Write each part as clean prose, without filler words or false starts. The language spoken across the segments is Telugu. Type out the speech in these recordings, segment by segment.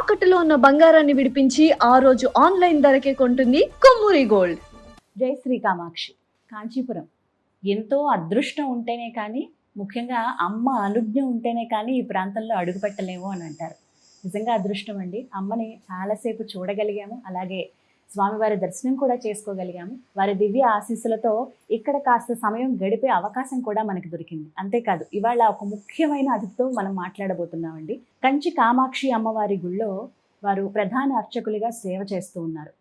తాకట్టులో ఉన్న బంగారాన్ని విడిపించి ఆ రోజు ఆన్లైన్ ధరకే కొంటుంది కొమ్మూరి గోల్డ్. జై శ్రీ కామాక్షి. కాంచీపురం ఎంతో అదృష్టం ఉంటేనే కానీ, ముఖ్యంగా అమ్మ అనుజ్ఞ ఉంటేనే కానీ ఈ ప్రాంతంలో అడుగుపెట్టలేము అని అంటారు. నిజంగా అదృష్టం అండి. అమ్మని చాలాసేపు చూడగలిగాము, అలాగే స్వామివారి దర్శనం కూడా చేసుకోగలిగాము. వారి దివ్య ఆశీస్సులతో ఇక్కడ కాస్త సమయం గడిపే అవకాశం కూడా మనకి దొరికింది. అంతేకాదు, ఇవాళ ఒక ముఖ్యమైన అతిథితో మనం మాట్లాడబోతున్నామండి. కంచి కామాక్షి అమ్మవారి గుళ్ళో వారు ప్రధాన అర్చకులుగా సేవ చేస్తూ ఉన్నారు.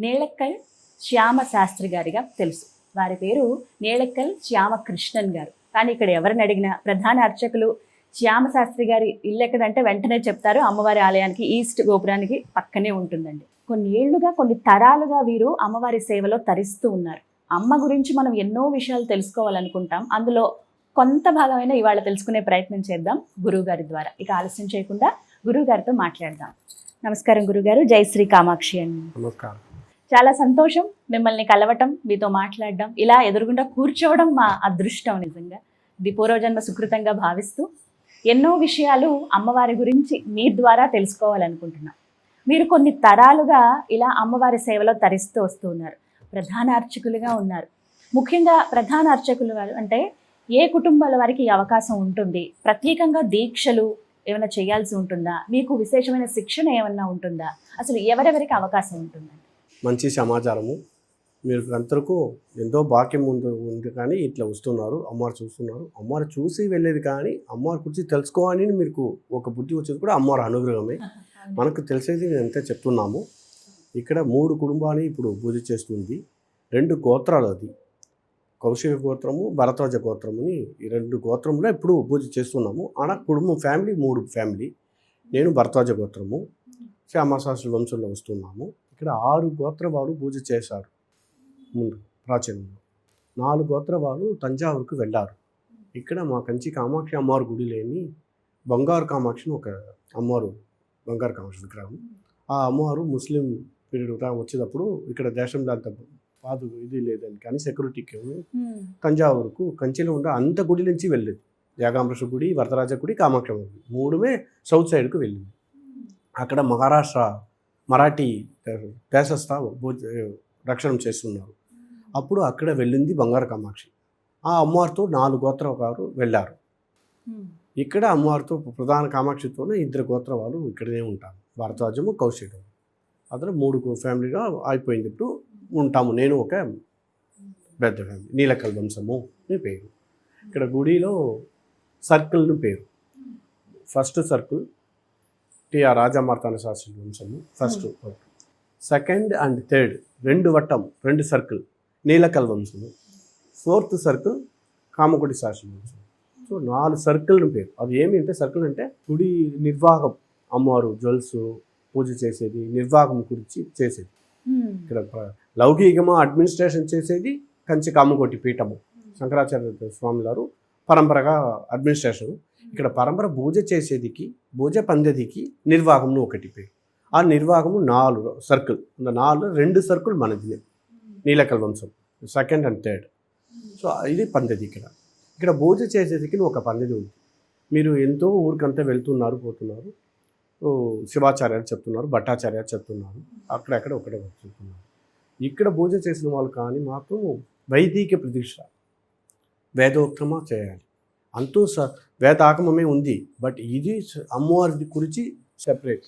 నేలక్కల్ శ్యామ శాస్త్రి గారిగా తెలుసు. వారి పేరు నేలక్కల్ శ్యామకృష్ణన్ గారు. కానీ ఇక్కడ ఎవరిని అడిగినా ప్రధాన అర్చకులు శ్యామ శాస్త్రి గారి ఇల్లు ఎక్కడంటే వెంటనే చెప్తారు. అమ్మవారి ఆలయానికి ఈస్ట్ గోపురానికి పక్కనే ఉంటుందండి. కొన్ని ఏళ్లుగా, కొన్ని తరాలుగా వీరు అమ్మవారి సేవలో తరిస్తూ ఉన్నారు. అమ్మ గురించి మనం ఎన్నో విషయాలు తెలుసుకోవాలనుకుంటాం. అందులో కొంత భాగమైన ఇవాళ తెలుసుకునే ప్రయత్నం చేద్దాం గురువుగారి ద్వారా. ఇక ఆలస్యం చేయకుండా గురువుగారితో మాట్లాడదాం. నమస్కారం గురుగారు. జై శ్రీ కామాక్షి అండి. నమస్కారం. చాలా సంతోషం మిమ్మల్ని కలవటం, మీతో మాట్లాడడం, ఇలా ఎదురుగుండా కూర్చోవడం మా అదృష్టం. నిజంగా ఇది పూర్వజన్మ సుకృతంగా భావిస్తూ ఎన్నో విషయాలు అమ్మవారి గురించి మీ ద్వారా తెలుసుకోవాలనుకుంటున్నాం. మీరు కొన్ని తరాలుగా ఇలా అమ్మవారి సేవలో తరిస్తూ వస్తూ ఉన్నారు. ప్రధాన అర్చకులుగా ఉన్నారు. ముఖ్యంగా ప్రధాన అర్చకులు వారు అంటే ఏ కుటుంబాల వారికి ఈ అవకాశం ఉంటుంది? ప్రత్యేకంగా దీక్షలు ఏమైనా చేయాల్సి ఉంటుందా? మీకు విశేషమైన శిక్షణ ఏమన్నా ఉంటుందా? అసలు ఎవరెవరికి అవకాశం ఉంటుందండి? మంచి సమాచారము. మీరు అంతరకు ఎంతో భాగ్యం ఉంది కానీ ఇట్లా వస్తున్నారు, అమ్మవారు చూస్తున్నారు. అమ్మవారు చూసి వెళ్ళేది కానీ అమ్మవారి గురించి తెలుసుకోవాలని మీకు ఒక బుద్ధి వచ్చేది కూడా అమ్మవారి అనుగ్రహమే. మనకు తెలిసేది అంతే చెప్తున్నాము. ఇక్కడ 3 కుటుంబాలు ఇప్పుడు పూజ చేస్తుంది. 2 గోత్రాలు, అది కౌశిక గోత్రము, భరద్వాజ గోత్రము అని ఈ 2 గోత్రంలో ఇప్పుడు పూజ చేస్తున్నాము. ఆడ కుటుంబం ఫ్యామిలీ 3 ఫ్యామిలీ. నేను భరద్వాజ గోత్రము, శ్యామశాస్త్రి వంశంలో వస్తున్నాము. ఇక్కడ 6 గోత్ర వాళ్ళు పూజ చేశారు ముందు ప్రాచీనంలో. 4 గోత్ర వాళ్ళు తంజావూరుకు వెళ్ళారు. ఇక్కడ మా కంచి కామాక్షి అమ్మవారి గుడి లేని బంగారు కామాక్షిని ఒక అమ్మవారు, బంగారు కామాక్షి విగ్రహం. ఆ అమ్మవారు ముస్లిం పీరియడ్ వచ్చేటప్పుడు ఇక్కడ దేశంలో అంత పాదు ఇది లేదని కానీ సెక్యూరిటీకి తంజావూరుకు కంచిలో ఉండే అంత గుడి నుంచి వెళ్ళేది. యాగాంబరేశ్వర గుడి, వరదరాజ గుడి, కామాక్షి గుడి 3 సౌత్ సైడ్కు వెళ్ళింది. అక్కడ మహారాష్ట్ర మరాఠీ దేశస్థ రక్షణ చేస్తున్నారు. అప్పుడు అక్కడ వెళ్ళింది బంగారు కామాక్షి. ఆ అమ్మవారితో 4 గోత్ర వారు వెళ్ళారు. ఇక్కడ అమ్మవారితో ప్రధాన కామాక్షితోనే 2 గోత్ర వాళ్ళు ఇక్కడనే ఉంటారు. భరద్వాజము, కౌశికము. అతను 3 ఫ్యామిలీగా అయిపోయింది. ఇప్పుడు ఉంటాము. నేను ఒక పెద్ద ఫ్యామిలీ, నీలకల్ వంశము అని పేరు. ఇక్కడ గుడిలో సర్కిల్ని పేరు. First circle TR Rajamartanda Sastri వంశము ఫస్ట్. సెకండ్ అండ్ థర్డ్ 2 వట్టం, 2 సర్కిల్ నీలకల్ వంశము. 4th సర్కిల్ కామకోటి శాస్త్రి వంశం. సో 4 సర్కిల్ని పేరు. అది ఏమి అంటే సర్కిల్ అంటే గుడి నిర్వాహం, అమ్మవారు జ్యువెల్స్ పూజ చేసేది, నిర్వాహం గురించి చేసేది. ఇక్కడ లౌకికమా అడ్మినిస్ట్రేషన్ చేసేది కంచి కామకోటి పీఠము, శంకరాచార్య స్వామి వారు పరంపరగా అడ్మినిస్ట్రేషన్. ఇక్కడ పరంపర పూజ చేసేదికి, పూజ పందేదికి నిర్వాహంను ఒకటి పేరు. ఆ నిర్వాహము 4 సర్కిల్, 2 సర్కిల్ మనది నీలకల్ వంశం, సెకండ్ అండ్ థర్డ్. సో ఇది పందేది. ఇక్కడ పూజ చేసేదికి ఒక పందేది ఉంది. మీరు ఎంతో ఊరికంతా వెళ్తున్నారు, పోతున్నారు. శివాచార్యాలు చెప్తున్నారు, భట్టాచార్యాలు చెప్తున్నారు, అక్కడెక్కడ ఒకటే చెప్తున్నారు. ఇక్కడ పూజ చేసిన వాళ్ళు కానీ మాత్రం వైదిక ప్రతిష్ట వేదోక్తమా చేయాలి. అంటూ వేదాగమమే ఉంది. బట్ ఇది అమ్మవారి గురించి సెపరేట్.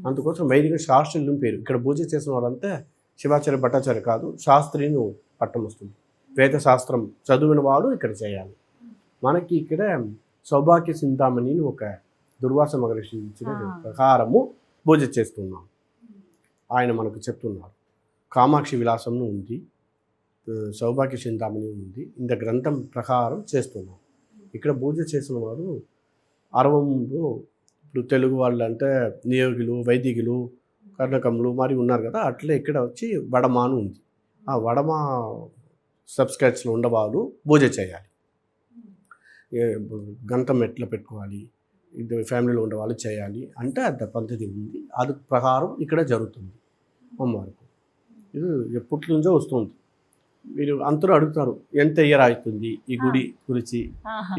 అందుకోసం వైదిక శాస్త్రులు పేరు. ఇక్కడ పూజ చేసిన వాళ్ళంతా శివాచార్య, భట్టాచార్య కాదు, శాస్త్రిని పట్టం వస్తుంది. వేద శాస్త్రం చదివిన వాడు ఇక్కడ చేయాలి. మనకి ఇక్కడ సౌభాగ్య చింతామణి ఒక దుర్వాస మహర్షి ఇచ్చిన ప్రకారము పూజ చేస్తున్నాం. ఆయన మనకు చెప్తున్నారు. కామాక్షి విలాసంను ఉంది, సౌభాగ్య చింతామణి ఉంది. ఇంత గ్రంథం ప్రకారం చేస్తున్నాం. ఇక్కడ పూజ చేసిన వారు అరవంలో ఇప్పుడు తెలుగు వాళ్ళు అంటే నియోగులు, వైదికులు, కర్ణకములు మరి ఉన్నారు కదా. అట్లే ఇక్కడ వచ్చి వడమాను ఉంది. ఆ వడమా సబ్స్క్రైబ్స్లో ఉండేవాళ్ళు పూజ చేయాలి. గంటం ఎట్లా పెట్టుకోవాలి, ఇది ఫ్యామిలీలో ఉండే వాళ్ళు చేయాలి అంటే అంత పద్ధతి ఉంది. అది ప్రకారం ఇక్కడ జరుగుతుంది అమ్మవారికి. ఇది ఎప్పటి నుంచో వస్తుంది. మీరు అందరూ అడుగుతారు ఎంత ఇయర్ అవుతుంది ఈ గుడి గురించి,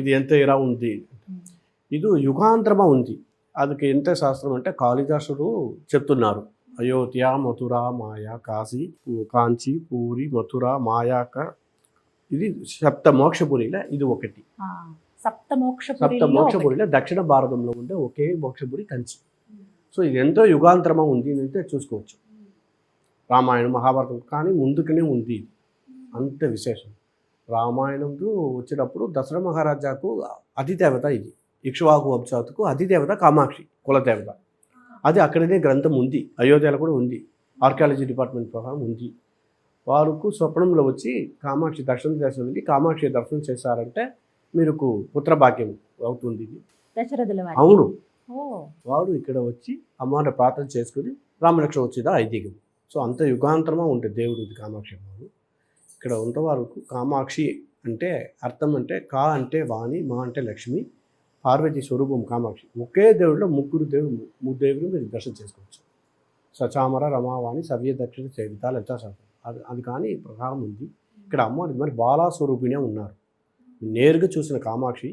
ఇది ఎంత ఇయర్ ఉంది. ఇది యుగాంతరమా ఉంది. అదికి ఎంత శాస్త్రం అంటే కాళిదాసుడు చెప్తున్నారు. అయోధ్య మథుర మాయా కాశీ కాంచి పూరి మథుర మాయాక ఇది సప్త మోక్షపురిలో ఇది ఒకటి. సప్త సప్త మోక్షపురిలో దక్షిణ భారతంలో ఉండే ఒకే మోక్షపురి కంచి. సో ఇది ఎంతో యుగాంతరమా ఉంది అంటే చూసుకోవచ్చు. రామాయణం మహాభారతం కానీ ముందుకనే ఉంది. అంత విశేషం. రామాయణంలో వచ్చినప్పుడు దసరా మహారాజాకు అధిదేవత ఇది. ఇక్ష్వాకు వంశావతకు అధిదేవత కామాక్షి కులదేవత. అది అక్కడనే గ్రంథం ఉంది. అయోధ్యలో కూడా ఉంది. ఆర్కియాలజీ డిపార్ట్మెంట్ ప్రకారం ఉంది. వారికి స్వప్నంలో వచ్చి కామాక్షి దర్శనం చేస్తుంది. కామాక్షి దర్శనం చేశారంటే మీకు పుత్రభాగ్యం అవుతుంది. అవును. వాడు ఇక్కడ వచ్చి అమ్మవారిని ప్రార్థన చేసుకుని రామలక్ష్మణ వచ్చేదా ఐదీగం. సో అంత యుగాంతరమా ఉంటుంది దేవుడు ఇది కామాక్షి అమ్మవారు. ఇక్కడ ఉన్నవారు కామాక్షి అంటే అర్థం అంటే కా అంటే వాణి, మా అంటే లక్ష్మి, పార్వతి స్వరూపం కామాక్షి. ఒకే దేవుడిలో ముగ్గురు దేవుడు మీరు దర్శనం చేసుకోవచ్చు. సచామర రమావాణి సవ్య దక్షిణ చరిత లలితాశాస్త్రం అది కానీ ప్రకారం ఉంది. ఇక్కడ అమ్మవారి మరి బాలా స్వరూపిణే ఉన్నారు. నేరుగా చూసిన కామాక్షి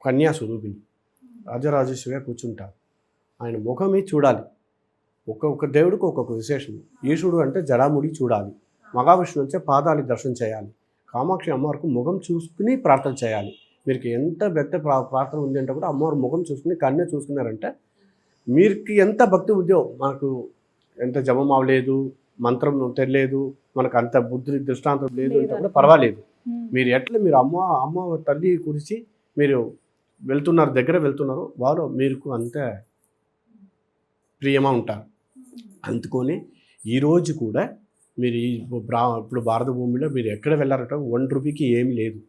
కన్యా స్వరూపిణి రాజరాజేశ్వరిగా కూర్చుంటారు. ఆయన ముఖమే చూడాలి. ఒక్కొక్క దేవుడికి ఒక్కొక్క విశేషం. ఈశుడు అంటే జడాముడి చూడాలి. మహావిష్ణువు అంటే పాదాలు దర్శనం చేయాలి. కామాక్షి అమ్మవారికి ముఖం చూసుకుని ప్రార్థన చేయాలి. మీకు ఎంత పెద్ద ప్రార్థన ఉంది అంటే కూడా అమ్మవారు ముఖం చూసుకుని కన్య చూసుకున్నారంటే మీకు ఎంత భక్తి ఉందో, మనకు ఎంత జపం అవ్వలేదు, మంత్రం తెలియదు, మనకు అంత బుద్ధి దృష్టాంతం లేదు అంటే కూడా పర్వాలేదు. మీరు ఎట్లా మీరు అమ్మ తల్లి గురించి మీరు వెళ్తున్నారు, దగ్గర వెళ్తున్నారు, వారు మీకు అంత ప్రియమా ఉంటారు. అందుకని ఈరోజు కూడా మీరు ఇప్పుడు భారత భూమిలో మీరు ఎక్కడ వెళ్ళారంటే 1 రూపీకి ఏమీ లేదు.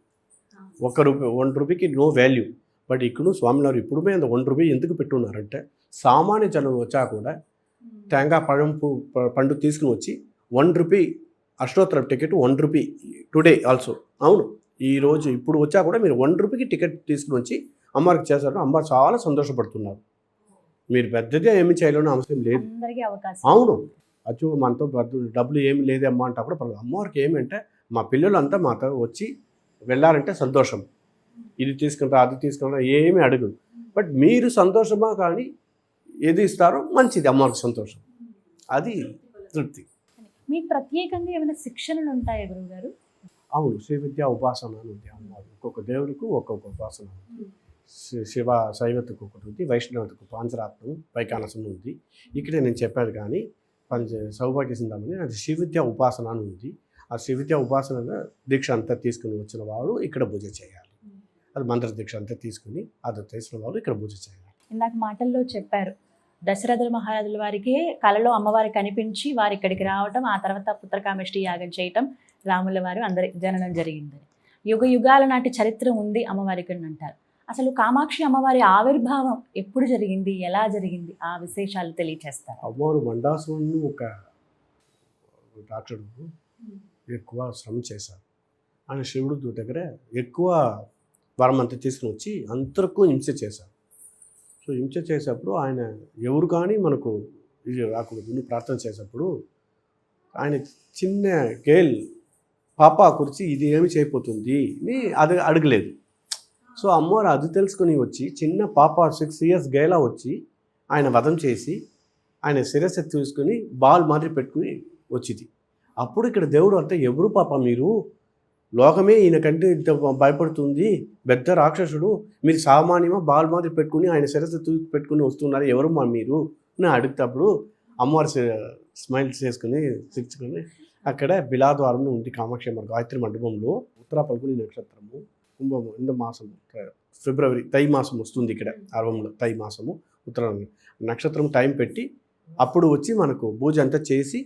1 రూపీకి నో వాల్యూ. బట్ ఇక్కడ స్వామివారు ఇప్పుడు అంత 1 రూపీ ఎందుకు పెట్టున్నారంటే సామాన్య జనం వచ్చా కూడా తేంగా పండు తీసుకుని వచ్చి 1 రూపీ అష్టోత్తరం టికెట్ 1 రూపీ టుడే ఆల్సో. అవును, ఈరోజు ఇప్పుడు వచ్చా కూడా మీరు 1 రూపీకి టికెట్ తీసుకుని వచ్చి అమ్మవారికి చేశారు. అమ్మ చాలా సంతోషపడుతున్నారు. మీరు పెద్దగా ఏమి చేయాలని అవసరం లేదు. అవును, అచ్చు మనతో డబ్బులు ఏమి లేదమ్మా అంటే కూడా పర్లేదు. అమ్మవారికి ఏమంటే మా పిల్లలంతా మాతో వచ్చి వెళ్ళారంటే సంతోషం. ఇది తీసుకుంటా అది తీసుకుంటా ఏమీ అడగదు. బట్ మీరు సంతోషమా కానీ ఏది ఇస్తారో మంచిది, అమ్మవారికి సంతోషం, అది తృప్తి. మీకు ప్రత్యేకంగా ఏమైనా శిక్షణలు ఉంటాయా గురువుగారు? అవును, శ్రీ విద్యా ఉపాసన అని ఉంది. అమ్మవారు ఒక్కొక్క దేవుడికి ఒక్కొక్క ఉపాసన ఉంది. శివ శైవతకు ఒకటి ఉంది, వైష్ణవతకు పాంచరాత్మం వైకానసం ఉంది. ఇక్కడే నేను చెప్పాను కానీ సౌభాగ్య సింధామని అది శ్రీ విద్యా ఉపాసన అని ఉంది. ఆ శ్రీ విద్యా ఉపాసన దీక్ష అంతా తీసుకుని వచ్చిన వారు ఇక్కడ పూజ చేయాలి. అది మంత్ర దీక్ష అంతా తీసుకుని అది తెలిసిన వారు ఇక్కడ పూజ చేయాలి. ఇందాక మాటల్లో చెప్పారు, దశరథుల మహారాజుల వారికి కలలో అమ్మవారి కనిపించి వారి ఇక్కడికి రావటం, ఆ తర్వాత పుత్రకామేష్టి యాగం చేయటం, రాముల వారు అందరి జననం జరిగిందని యుగ యుగాల నాటి చరిత్ర ఉంది అమ్మవారికి అని అంటారు. అసలు కామాక్షి అమ్మవారి ఆవిర్భావం ఎప్పుడు జరిగింది, ఎలా జరిగింది, ఆ విశేషాలు తెలియచేస్తారు. అమ్మవారు మండాసురుని ఒక డాక్టరు ఎక్కువ శ్రమ చేశారు. ఆయన శివుడు దగ్గర ఎక్కువ వరం అంతా తీసుకుని వచ్చి అంతకు హింస చేశారు. సో హింస చేసేప్పుడు ఆయన ఎవరు కానీ మనకు ఇది రాకూడదు ప్రార్థన చేసేప్పుడు ఆయన చిన్న గేల్ పాప కురిచి ఇది ఏమి చేయబోతుంది అని అది అడగలేదు. సో అమ్మవారు అది తెలుసుకుని వచ్చి చిన్న పాప 6 years గేలా వచ్చి ఆయన వధం చేసి ఆయన శిరస్సు తీసుకుని బాల్ మాదిరి పెట్టుకుని వచ్చింది. అప్పుడు ఇక్కడ దేవుడు అంటే ఎవరు పాప మీరు, లోకమే ఈయనకంటే ఇంత భయపడుతుంది, పెద్ద రాక్షసుడు, మీరు సామాన్యమా బాల్ మాదిరి పెట్టుకుని ఆయన శిరస్సు పెట్టుకుని వస్తున్నారు, ఎవరు మా మీరు అని అడుగుతప్పుడు అమ్మవారు స్మైల్ చేసుకుని సిచ్చుకొని అక్కడ బిలాద్వారం ఉంది కామాక్షి అమ్మ గాయత్రి మండపంలో ఉత్తర పల్గొని నక్షత్రము కుంభము ఇంత మాసము ఫిబ్రవరి తై మాసం వస్తుంది. ఇక్కడ అరవంలో తై మాసము ఉత్తర నక్షత్రం టైం పెట్టి అప్పుడు వచ్చి మనకు పూజ అంతా చేసి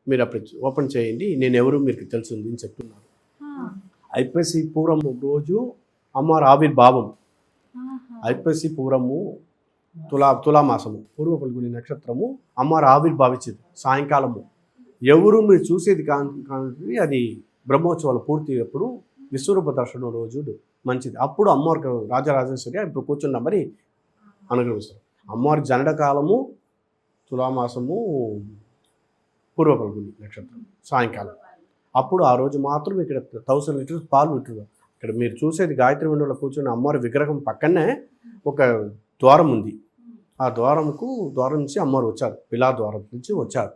మీరు అప్పుడు ఓపెన్ చేయండి, నేను ఎవరు మీకు తెలుసుంది అని చెప్తున్నారు. ఐపసి పూర్వం రోజు అమ్మవారి ఆవిర్భావం. ఐపసి పూర్వము తులామాసము పూర్వ పల్గొని నక్షత్రము అమ్మవారు ఆవిర్భావించేది సాయంకాలము. ఎవరు మీరు చూసేది కానీ అది బ్రహ్మోత్సవాలు పూర్తి అప్పుడు విశ్వరూప దర్శనం రోజు మంచిది. అప్పుడు అమ్మవారికి రాజరాజేశ్వరి ఇప్పుడు కూర్చున్న మరి అనుగ్రహిస్తారు. అమ్మవారి జనడ కాలము తులామాసము పూర్వ పల్గొని నక్షత్రం సాయంకాలం. అప్పుడు ఆ రోజు మాత్రం ఇక్కడ 1000 లీటర్స్ పాలు విట్టున్నారు. ఇక్కడ మీరు చూసేది గాయత్రి మండపంలో కూర్చున్న అమ్మవారి విగ్రహం పక్కనే ఒక ద్వారం ఉంది. ఆ ద్వారం నుంచి అమ్మవారు వచ్చారు, పిలా ద్వారం నుంచి వచ్చారు.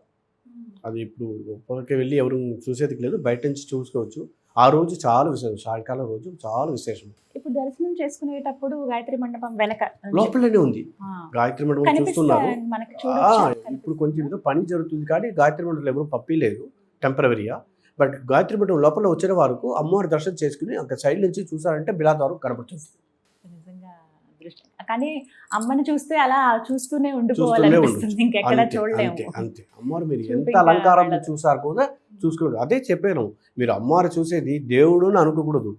అది ఇప్పుడు లోపలికి వెళ్ళి ఎవరు చూసేది లేదు, బయట నుంచి చూసుకోవచ్చు. ఆ రోజు చాలా విశేషం, సాయంకాలం రోజు చాలా విశేషం. ఇప్పుడు దర్శనం చేసుకునేటప్పుడు గాయత్రి మండపం వెనక లోపలనే ఉంది గాయత్రి మండపం చూస్తున్నారు. మనకి చూడొచ్చు. ఇప్పుడు కొంచెం ఏదో పని జరుగుతుంది కానీ గాయత్రి మండపం ఎవరు పప్పిలేదు, టెంపరవరీగా. బట్ గాయత్రి మండపం లోపల వచ్చిన వారికి అమ్మవారి దర్శనం చేసుకుని అక్కడ సైడ్ నుంచి చూసారంటే బిలా ద్వారం కనబడుతుంది. నిజంగా అదృష్టం. కానీ అమ్మని చూస్తే అలా చూస్తూనే ఉండిపోవాలనిపిస్తుంది, ఇంకెక్కడ చూడలేము. అంతే అమ్మవారు మీరు ఎంత అలంకారం చూసారు కూడా చూసుకోకూడదు. అదే చెప్పాను, మీరు అమ్మవారు చూసేది దేవుడు అని అనుకోకూడదు,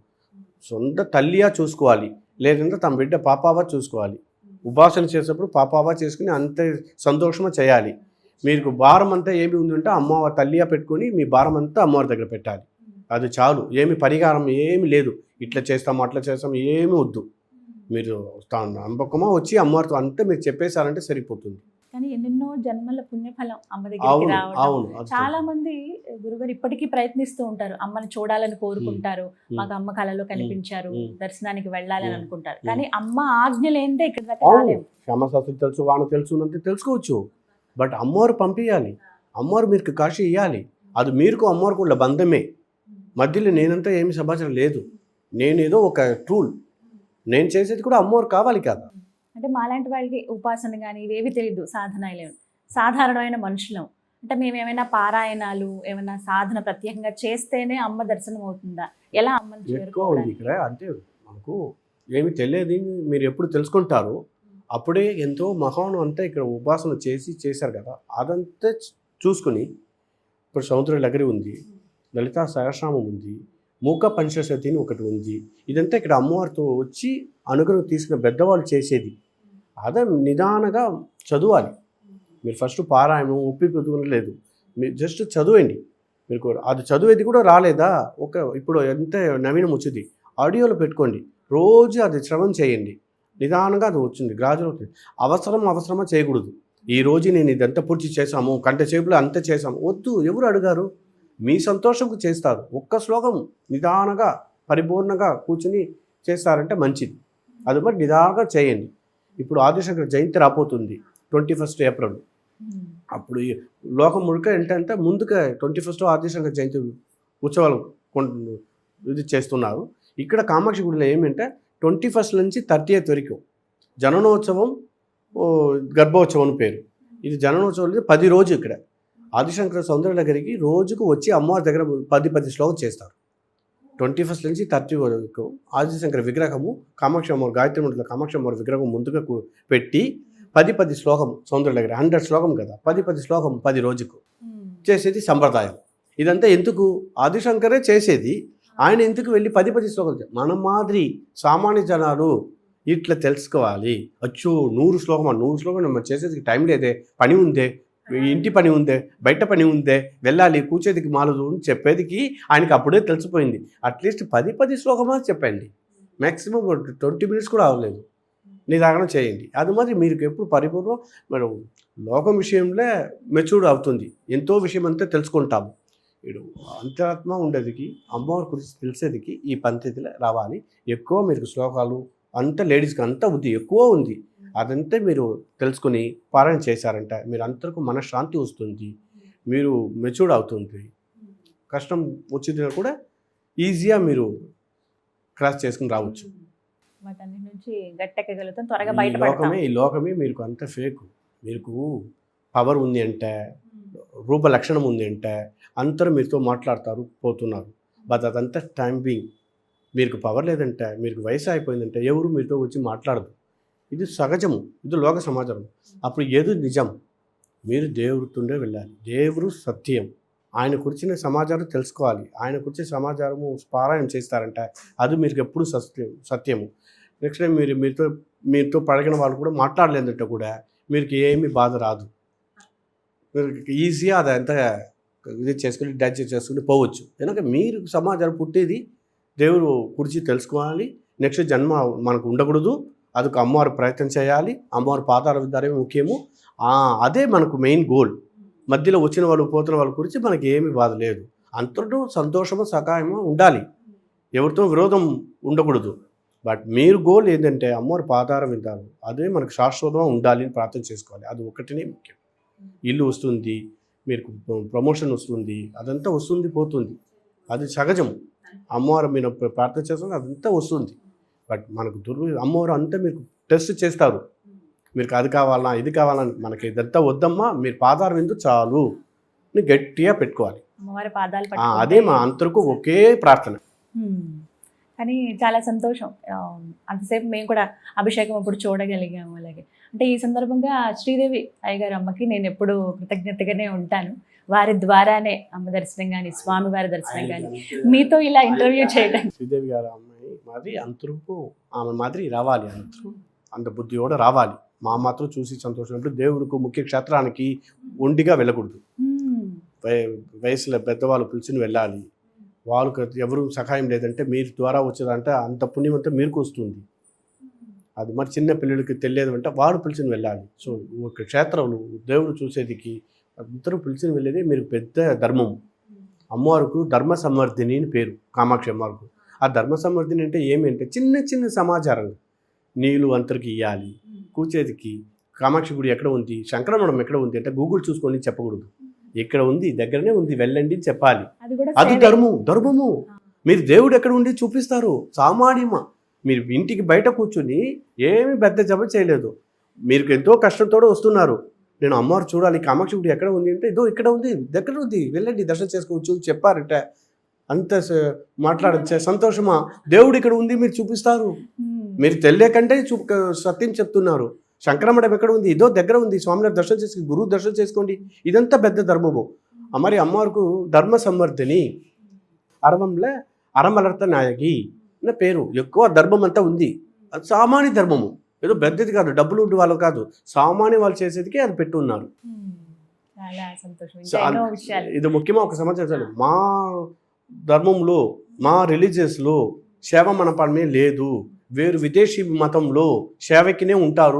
సొంత తల్లియా చూసుకోవాలి, లేదంటే తమ బిడ్డ పాపావా చూసుకోవాలి. ఉపాసన చేసేటప్పుడు పాపావా చేసుకుని అంతే సంతోషమా చేయాలి. మీకు భారం అంతా ఏమి ఉందంటే అమ్మవారి తల్లియా పెట్టుకొని మీ భారం అంతా అమ్మవారి దగ్గర పెట్టాలి. అది చాలు, ఏమి పరిహారం ఏమి లేదు, ఇట్లా చేస్తాము అట్లా చేస్తాము ఏమి వద్దు. మీరు నమ్మకమా వచ్చి అమ్మవారితో అంతా మీరు చెప్పేశారంటే సరిపోతుంది. కానీ ఎన్నెన్నో జన్మల పుణ్యఫలం అమ్మ దగ్గరికి రావడం. చాలా మంది గురుగారు ఇప్పటికీ ప్రయత్నిస్తూ ఉంటారు, అమ్మని చూడాలని కోరుకుంటారు, మాకు అమ్మ కళలో కనిపించారు, దర్శనానికి వెళ్ళాలని అనుకుంటారు. కానీ అమ్మ ఆజ్ఞ లేనిదే ఇక్కడ దాకా రాలేము. శ్యామశాస్త్రి తెలుసు, వాన తెలుసు అంటే తెలుసుకోవచ్చు, బట్ అమ్మవారు పంపించాలి, అమ్మవారు మీకు కాశీ ఇవ్వాలి. అది మీకు అమ్మవారికి ఉన్న బంధమే. మధ్యలో నేనంతా ఏమి సమాచారం లేదు, నేనేదో ఒక టూల్, నేను చేసేది కూడా అమ్మవారు కావాలి కదా. అంటే మాలాంటి వాళ్ళకి ఉపాసన కానీ ఇవేవి తెలియదు, సాధన లేవు, సాధారణమైన మనుషులం. అంటే మేము ఏమైనా పారాయణాలు ఏమైనా సాధన ప్రత్యేకంగా చేస్తేనే అమ్మ దర్శనం అవుతుందా? ఎలా అమ్మని ఎక్కువ ఉంది ఇక్కడ. అంటే మనకు ఏమి తెలియదు, మీరు ఎప్పుడు తెలుసుకుంటారు అప్పుడే. ఎంతో మహాను అంతా ఇక్కడ ఉపాసన చేశారు కదా, అదంతా చూసుకుని ఇప్పుడు సముద్ర లహరి ఉంది, లలితా సహస్రనామం ఉంది, మూక పంచశతిని ఒకటి ఉంది. ఇదంతా ఇక్కడ అమ్మవారితో వచ్చి అనుగ్రహం తీసుకున్న పెద్దవాళ్ళు చేసేది. అదే నిదానంగా చదవాలి. మీరు ఫస్ట్ పారాయణం ఒప్పిపోలేదు, మీరు జస్ట్ చదవండి. మీరు కూడా అది చదివేది కూడా రాలేదా, ఇప్పుడు ఎంత నవీనం వచ్చింది, ఆడియోలో పెట్టుకోండి, రోజు అది శ్రవణం చేయండి. నిదానంగా అది వచ్చింది, గ్రాజువల్ అవుతుంది. అవసరమా చేయకూడదు. ఈరోజు నేను ఇదంతా పూర్తి చేశాము, గంట సేపులో అంతా చేశాము వద్దు. ఎవరు అడిగారు? మీ సంతోషంకు చేస్తారు. ఒక్క శ్లోకం నిదానంగా పరిపూర్ణంగా కూర్చుని చేస్తారంటే మంచిది. అది మరి నిదానంగా చేయండి. ఇప్పుడు ఆదిశంకర జయంతి రాబోతుంది 21 ఏప్రిల్. అప్పుడు లోకం ముழுక ఏంటంటే ముందుగా 21 ఆదిశంకర జయంతి ఉత్సవాలు ఇది చేస్తున్నారు. ఇక్కడ కామాక్షి గుడిలో ఏమంటే 21 నుంచి 30th వరకు జననోత్సవం, గర్భోత్సవం పేరు. ఇది జననోత్సవం 10 రోజు. ఇక్కడ ఆదిశంకర సౌందర్య దగ్గరికి రోజుకు వచ్చి అమ్మవారి దగ్గర 10 శ్లోకం చేస్తారు. 21 నుంచి 30 వరకు ఆదిశంకర విగ్రహము కామాక్షి అమ్మవారి గాయత్రి మండపంలో కామాక్షి అమ్మవారి విగ్రహం ముందుగా పెట్టి 10 శ్లోకం సౌందర్య దగ్గర 100 శ్లోకం కదా, 10 శ్లోకం 10 రోజుకు చేసేది సంప్రదాయం. ఇదంతా ఎందుకు? ఆదిశంకరే చేసేది, ఆయన ఎందుకు వెళ్ళి 10 శ్లోకం? మన మాదిరి సామాన్య జనాలు ఇట్లా తెలుసుకోవాలి. అచ్చో 100 శ్లోకం మనం చేసేది టైం లేదే, పని ఉందే, ఇంటి పని ఉందే, బయట పని ఉందే, వెళ్ళాలి, కూర్చేదికి మాలదు అని చెప్పేదికి ఆయనకి అప్పుడే తెలిసిపోయింది. అట్లీస్ట్ 10 శ్లోకమా చెప్పండి, మ్యాక్సిమం 20 minutes కూడా అవ్వలేదు. నిదానం చేయండి. అది మరి మీరు ఎప్పుడు పరిపూర్ణం మనం లోకం విషయంలో మెచ్యూర్డ్ అవుతుంది. ఎంతో విషయం అంతా తెలుసుకుంటాము. ఇప్పుడు అంతరాత్మ ఉండేదికి అమ్మవారి గురించి తెలిసేదికి ఈ పద్ధతిలో రావాలి. ఎక్కువ మీరు శ్లోకాలు అంతా లేడీస్కి అంతా ఉంది, ఎక్కువ ఉంది. అదంతా మీరు తెలుసుకుని పారాయణ చేశారంటే మీరు అందరికీ మనశ్శాంతి వస్తుంది, మీరు మెచ్యూర్డ్ అవుతుంది. కష్టం వచ్చినా కూడా ఈజీగా మీరు క్రాస్ చేసుకుని రావచ్చు. వాటన్నిటి నుంచి గట్టెక్కగలుగుతాం, త్వరగా బయటపడతాం. ఈ లోకమే మీకు అంత ఫేక్. మీకు పవర్ ఉంది అంటే, రూప లక్షణం ఉంది అంటే అందరూ మీతో మాట్లాడతారు, పోతున్నారు. బట్ అదంతా టైం బీయింగ్. మీకు పవర్ లేదంటే, మీకు వయసు అయిపోయిందంటే ఎవరు మీతో వచ్చి మాట్లాడదు. ఇది సహజము, ఇది లోక సమాచారం. అప్పుడు ఏది నిజం? మీరు దేవుడితోనే వెళ్ళాలి. దేవుడు సత్యం, ఆయన గురించిన సమాచారం తెలుసుకోవాలి. ఆయన గురించి సమాచారము పారాయణం చేస్తారంటే అది మీకు ఎప్పుడు సత్యము. నెక్స్ట్ టైం మీతో పడిగిన వాళ్ళు కూడా మాట్లాడలేదంటే కూడా మీకు ఏమీ బాధ రాదు. మీరు ఈజీగా అదంతా ఇది చేసుకుని డైజెస్ట్ చేసుకుని పోవచ్చు. ఎందుకంటే మీరు సమాచారం పుట్టేది దేవుడు గురించి తెలుసుకోవాలి. నెక్స్ట్ జన్మ మనకు ఉండకూడదు, అదొక అమ్మవారి ప్రయత్నం చేయాలి. అమ్మవారి పాదాల విధానమే ముఖ్యము. అదే మనకు మెయిన్ గోల్. మధ్యలో వచ్చిన వాళ్ళు పోతున్న వాళ్ళ గురించి మనకి ఏమీ బాధ లేదు. అంతటూ సంతోషము సహాయము ఉండాలి. ఎవరితో విరోధం ఉండకూడదు. బట్ మీరు గోల్ ఏంటంటే అమ్మవారి పాదారం వింటారు, అదే మనకు శాశ్వతంగా ఉండాలి అని ప్రార్థన చేసుకోవాలి. అది ఒకటినే ముఖ్యం. ఇల్లు వస్తుంది, మీరు ప్రమోషన్ వస్తుంది, అదంతా వస్తుంది పోతుంది, అది సహజం. అమ్మవారు మీరు ప్రార్థన చేస్తుంది అదంతా వస్తుంది. బట్ మనకు అమ్మవారు అంతా మీకు టెస్ట్ చేస్తారు. మీకు అది కావాలా ఇది కావాలని, మనకి ఇదంతా వద్దమ్మా, మీరు పాదారం విందు చాలు అని గట్టిగా పెట్టుకోవాలి. అమ్మవారి పాదాలు అదే మా అంతరకు ఒకే ప్రార్థన. కానీ చాలా సంతోషం, అంతసేపు మేము కూడా అభిషేకం అప్పుడు చూడగలిగాము. అలాగే అంటే ఈ సందర్భంగా శ్రీదేవి అయ్యగారు అమ్మకి నేను ఎప్పుడు కృతజ్ఞతగానే ఉంటాను. వారి ద్వారానే అమ్మ దర్శనం కానీ స్వామి వారి దర్శనం కానీ మీతో ఇలా ఇంటర్వ్యూ చేయడం. శ్రీదేవి గారు అమ్మాయి మాది అంతరకు ఆమె మాదిరి రావాలి, అందరూ అంత బుద్ధి కూడా రావాలి. మా మాత్రం చూసి సంతోషం. దేవుడికి ముఖ్య క్షేత్రానికి ఒంటిగా వెళ్ళకూడదు. వయసులో పెద్దవాళ్ళు పిలిచిని వెళ్ళాలి. వాళ్ళకి ఎవరు సహాయం లేదంటే మీరు ద్వారా వచ్చేదంటే అంత పుణ్యం అంతా మీకు వస్తుంది. అది మరి చిన్న పిల్లలకి తెలియదు అంటే వాడు పిలిచిని వెళ్ళాలి. సో ఒక క్షేత్రంలో దేవుడు చూసేదికి అందరూ పిలిచిని వెళ్ళేది మీరు పెద్ద ధర్మం. అమ్మవారికి ధర్మ సంవర్ధిని అని పేరు, కామాక్షి అమ్మవారికి. ఆ ధర్మ సంవర్ధిని అంటే ఏమంటే చిన్న చిన్న సమాచారం, నీళ్ళు అంతరికి ఇవ్వాలి, కూర్చేదికి కామాక్షి గుడి ఎక్కడ ఉంది, శంకరమఠం ఎక్కడ ఉంది అంటే గూగుల్ చూసుకొని చెప్పకూడదు. ఎక్కడ ఉంది, దగ్గరనే ఉంది, వెళ్ళండి అని చెప్పాలి. అది ధర్మము. మీరు దేవుడు ఎక్కడ ఉండి చూపిస్తారు. సామాన్యమ మీరు ఇంటికి బయట కూర్చుని ఏమి పెద్ద జప చేయలేదు, మీరు ఎంతో కష్టంతో వస్తున్నారు, నేను అమ్మవారు చూడాలి, కామాక్షి గుడి ఎక్కడ ఉంది అంటే ఇదో ఇక్కడ ఉంది, దగ్గర ఉంది, వెళ్ళండి దర్శనం చేసుకోవచ్చు చెప్పారంటే అంత మాట్లాడచ్చే సంతోషమా. దేవుడు ఇక్కడ ఉంది మీరు చూపిస్తారు. మీరు తెలియకంటే సత్యం చెప్తున్నారు. శంకరమఠం ఎక్కడ ఉంది, ఇదో దగ్గర ఉంది, స్వామివారి దర్శనం చేసుకో, గురువు దర్శనం చేసుకోండి. ఇదంతా పెద్ద ధర్మము. మరి అమ్మవారికి ధర్మ సంవర్ధిని, అరవంలో అరమలర్త నాయకి అన్న పేరు. ఎక్కువ ధర్మం అంతా ఉంది. అది సామాన్య ధర్మము, ఏదో పెద్దది కాదు, డబ్బులు ఉండే వాళ్ళు కాదు, సామాన్య వాళ్ళు చేసేదికే అది పెట్టి ఉన్నారు. ఇది ముఖ్యమా ఒక సమాచారం. మా ధర్మంలో మా రిలీజియస్లో సేవ మనపడమే లేదు. వేరు విదేశీ మతంలో సేవకినే ఉంటారు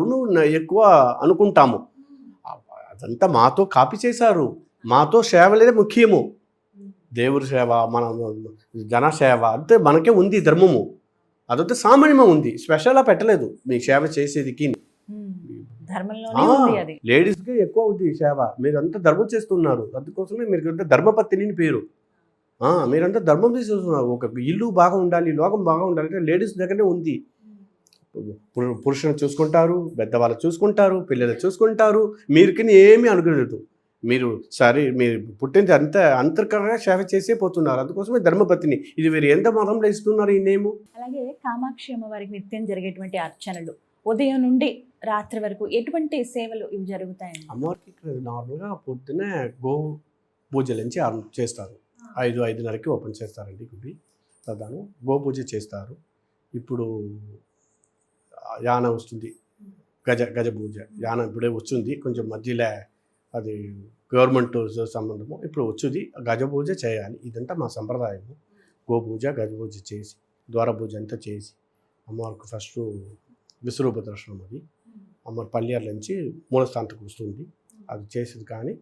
ఎక్కువ అనుకుంటాము. అదంతా మాతో కాపీ చేశారు. మాతో సేవలే ముఖ్యము. దేవుడి సేవ, మన జనసేవ అంతే మనకే ఉంది ధర్మము. అదంతా సామాన్యమే ఉంది, స్పెషల్గా పెట్టలేదు మీ సేవ చేసేదికి. లేడీస్కే ఎక్కువ ఉంది సేవ. మీరంతా ధర్మం చేస్తున్నారు, అందుకోసమే మీరు ధర్మపత్ని పేరు. మీరంతా ధర్మం చేస్తున్నారు. ఒక ఇల్లు బాగా ఉండాలి, లోకం బాగా ఉండాలి అంటే లేడీస్ దగ్గరనే ఉంది. పురుషులను చూసుకుంటారు, పెద్దవాళ్ళు చూసుకుంటారు, పిల్లలు చూసుకుంటారు. మీరుకి ఏమీ అనుకోలేదు. మీరు సరే మీరు పుట్టింది అంతర్కరంగా సేవ చేసే పోతున్నారు. అందుకోసమే ధర్మపత్ని. ఇది వీరు ఎంత మతంలో ఇస్తున్నారు ఈ నేము. అలాగే కామాక్షి అమ్మవారికి నిత్యం జరిగేటువంటి అర్చనలు ఉదయం నుండి రాత్రి వరకు ఎటువంటి సేవలు ఇవి జరుగుతాయి? అమ్మవారికి నార్మల్గా పొద్దునే గో పూజల నుంచి చేస్తారు. 5:30కి ఓపెన్ చేస్తారండి గుడి. ప్రధానం గోపూజ చేస్తారు. ఇప్పుడు యాన వస్తుంది, గజ పూజ. యాన ఇప్పుడే వచ్చింది, కొంచెం మధ్యలో అది గవర్నమెంట్ సంబంధము. ఇప్పుడు వచ్చింది, గజ పూజ చేయాలి. ఇదంతా మా సంప్రదాయము. గోపూజ గజ పూజ చేసి ద్వార పూజ అంతా చేసి అమ్మవారికి ఫస్ట్ విశ్వరూప దర్శనం. అది అమ్మవారి పల్లెల నుంచి మూలస్థానంకి వస్తుంది. అది చేసేది. కానీ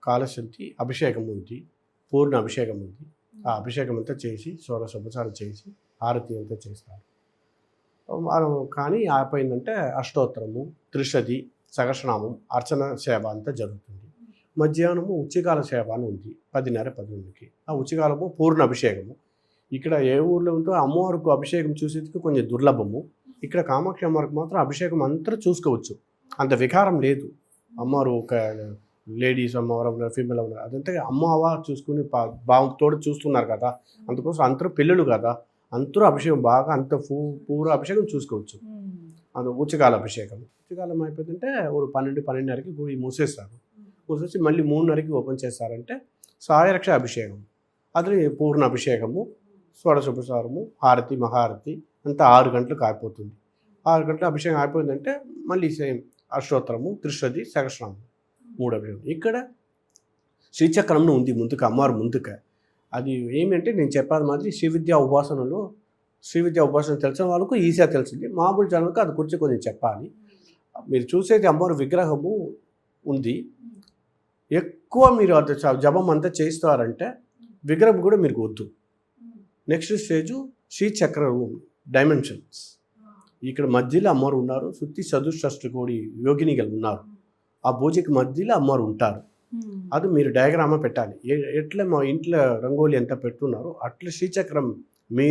కాలశుద్ధి అభిషేకం ఉంది, పూర్ణ అభిషేకం ఉంది. ఆ అభిషేకం అంతా చేసి షోడశోపచారం చేసి హారతి అంతా చేస్తారు. కానీ అయిపోయిందంటే అష్టోత్తరము, త్రిశతి, సహస్రనామం, అర్చన సేవ అంతా జరుగుతుంది. మధ్యాహ్నము ఉచ్చికాల సేవ అని ఉంది 10:30-11కి. ఆ ఉచ్చికాలము పూర్ణ అభిషేకము. ఇక్కడ ఏ ఊర్లో ఉంటో అమ్మవారికి అభిషేకం చూసేందుకు కొంచెం దుర్లభము. ఇక్కడ కామాక్షి అమ్మవారికి మాత్రం అభిషేకం అంతా చూసుకోవచ్చు, అంత వికారం లేదు. అమ్మవారు ఒక లేడీస్ అమ్మవారు ఫీమేల్ ఉన్నారు, అదంతా అమ్మవారు చూసుకుని తోడు చూస్తున్నారు కదా. అందుకోసం అందరూ పిల్లలు కదా, అందరూ అభిషేకం బాగా అంత పూర అభిషేకం చూసుకోవచ్చు. అది ఉచ్చకాల అభిషేకం. ఉచ్చకాలం అయిపోతుంటే ఒక 12:30కి గుడి మూసేస్తారు. మూసేసి మళ్ళీ 3:30కి ఓపెన్ చేస్తారంటే సాయరక్ష అభిషేకం. అది పూర్ణ అభిషేకము, షోడశోపచారము, హారతి, మహారతి అంతా 6 గంటలకు అయిపోతుంది. 6 గంటల అభిషేకం అయిపోయిందంటే మళ్ళీ సేమ్ అష్టోత్తరము, త్రిశతి, సహస్రనామం 3 అభిషేకం. ఇక్కడ శ్రీచక్రంలో ఉంది ముందుకు, అమ్మవారు ముందుక. అది ఏమంటే నేను చెప్పాలి మాదిరి శ్రీ విద్యా ఉపాసన తెలిసిన వాళ్ళకు ఈజీగా తెలిసింది. మామూలు జనాలకు అది గురించి కొంచెం చెప్పాలి. మీరు చూసేది అమ్మవారి విగ్రహము ఉంది. ఎక్కువ మీరు అది జపం అంతా చేస్తారంటే విగ్రహం కూడా మీరు వద్దు. నెక్స్ట్ స్టేజు శ్రీచక్రం డైమెన్షన్స్ ఇక్కడ మధ్యలో అమ్మవారు ఉన్నారు, సుత్తి చతుష్షష్టి కోడి యోగినిகள் ఉన్నారు. ఆ పూజకి మధ్యలో అమ్మవారు ఉంటారు. అది మీరు డయాగ్రామా పెట్టాలి. ఎట్లా మా ఇంట్లో రంగోలి ఎంత పెట్టున్నారో అట్లా శ్రీచక్రం మీ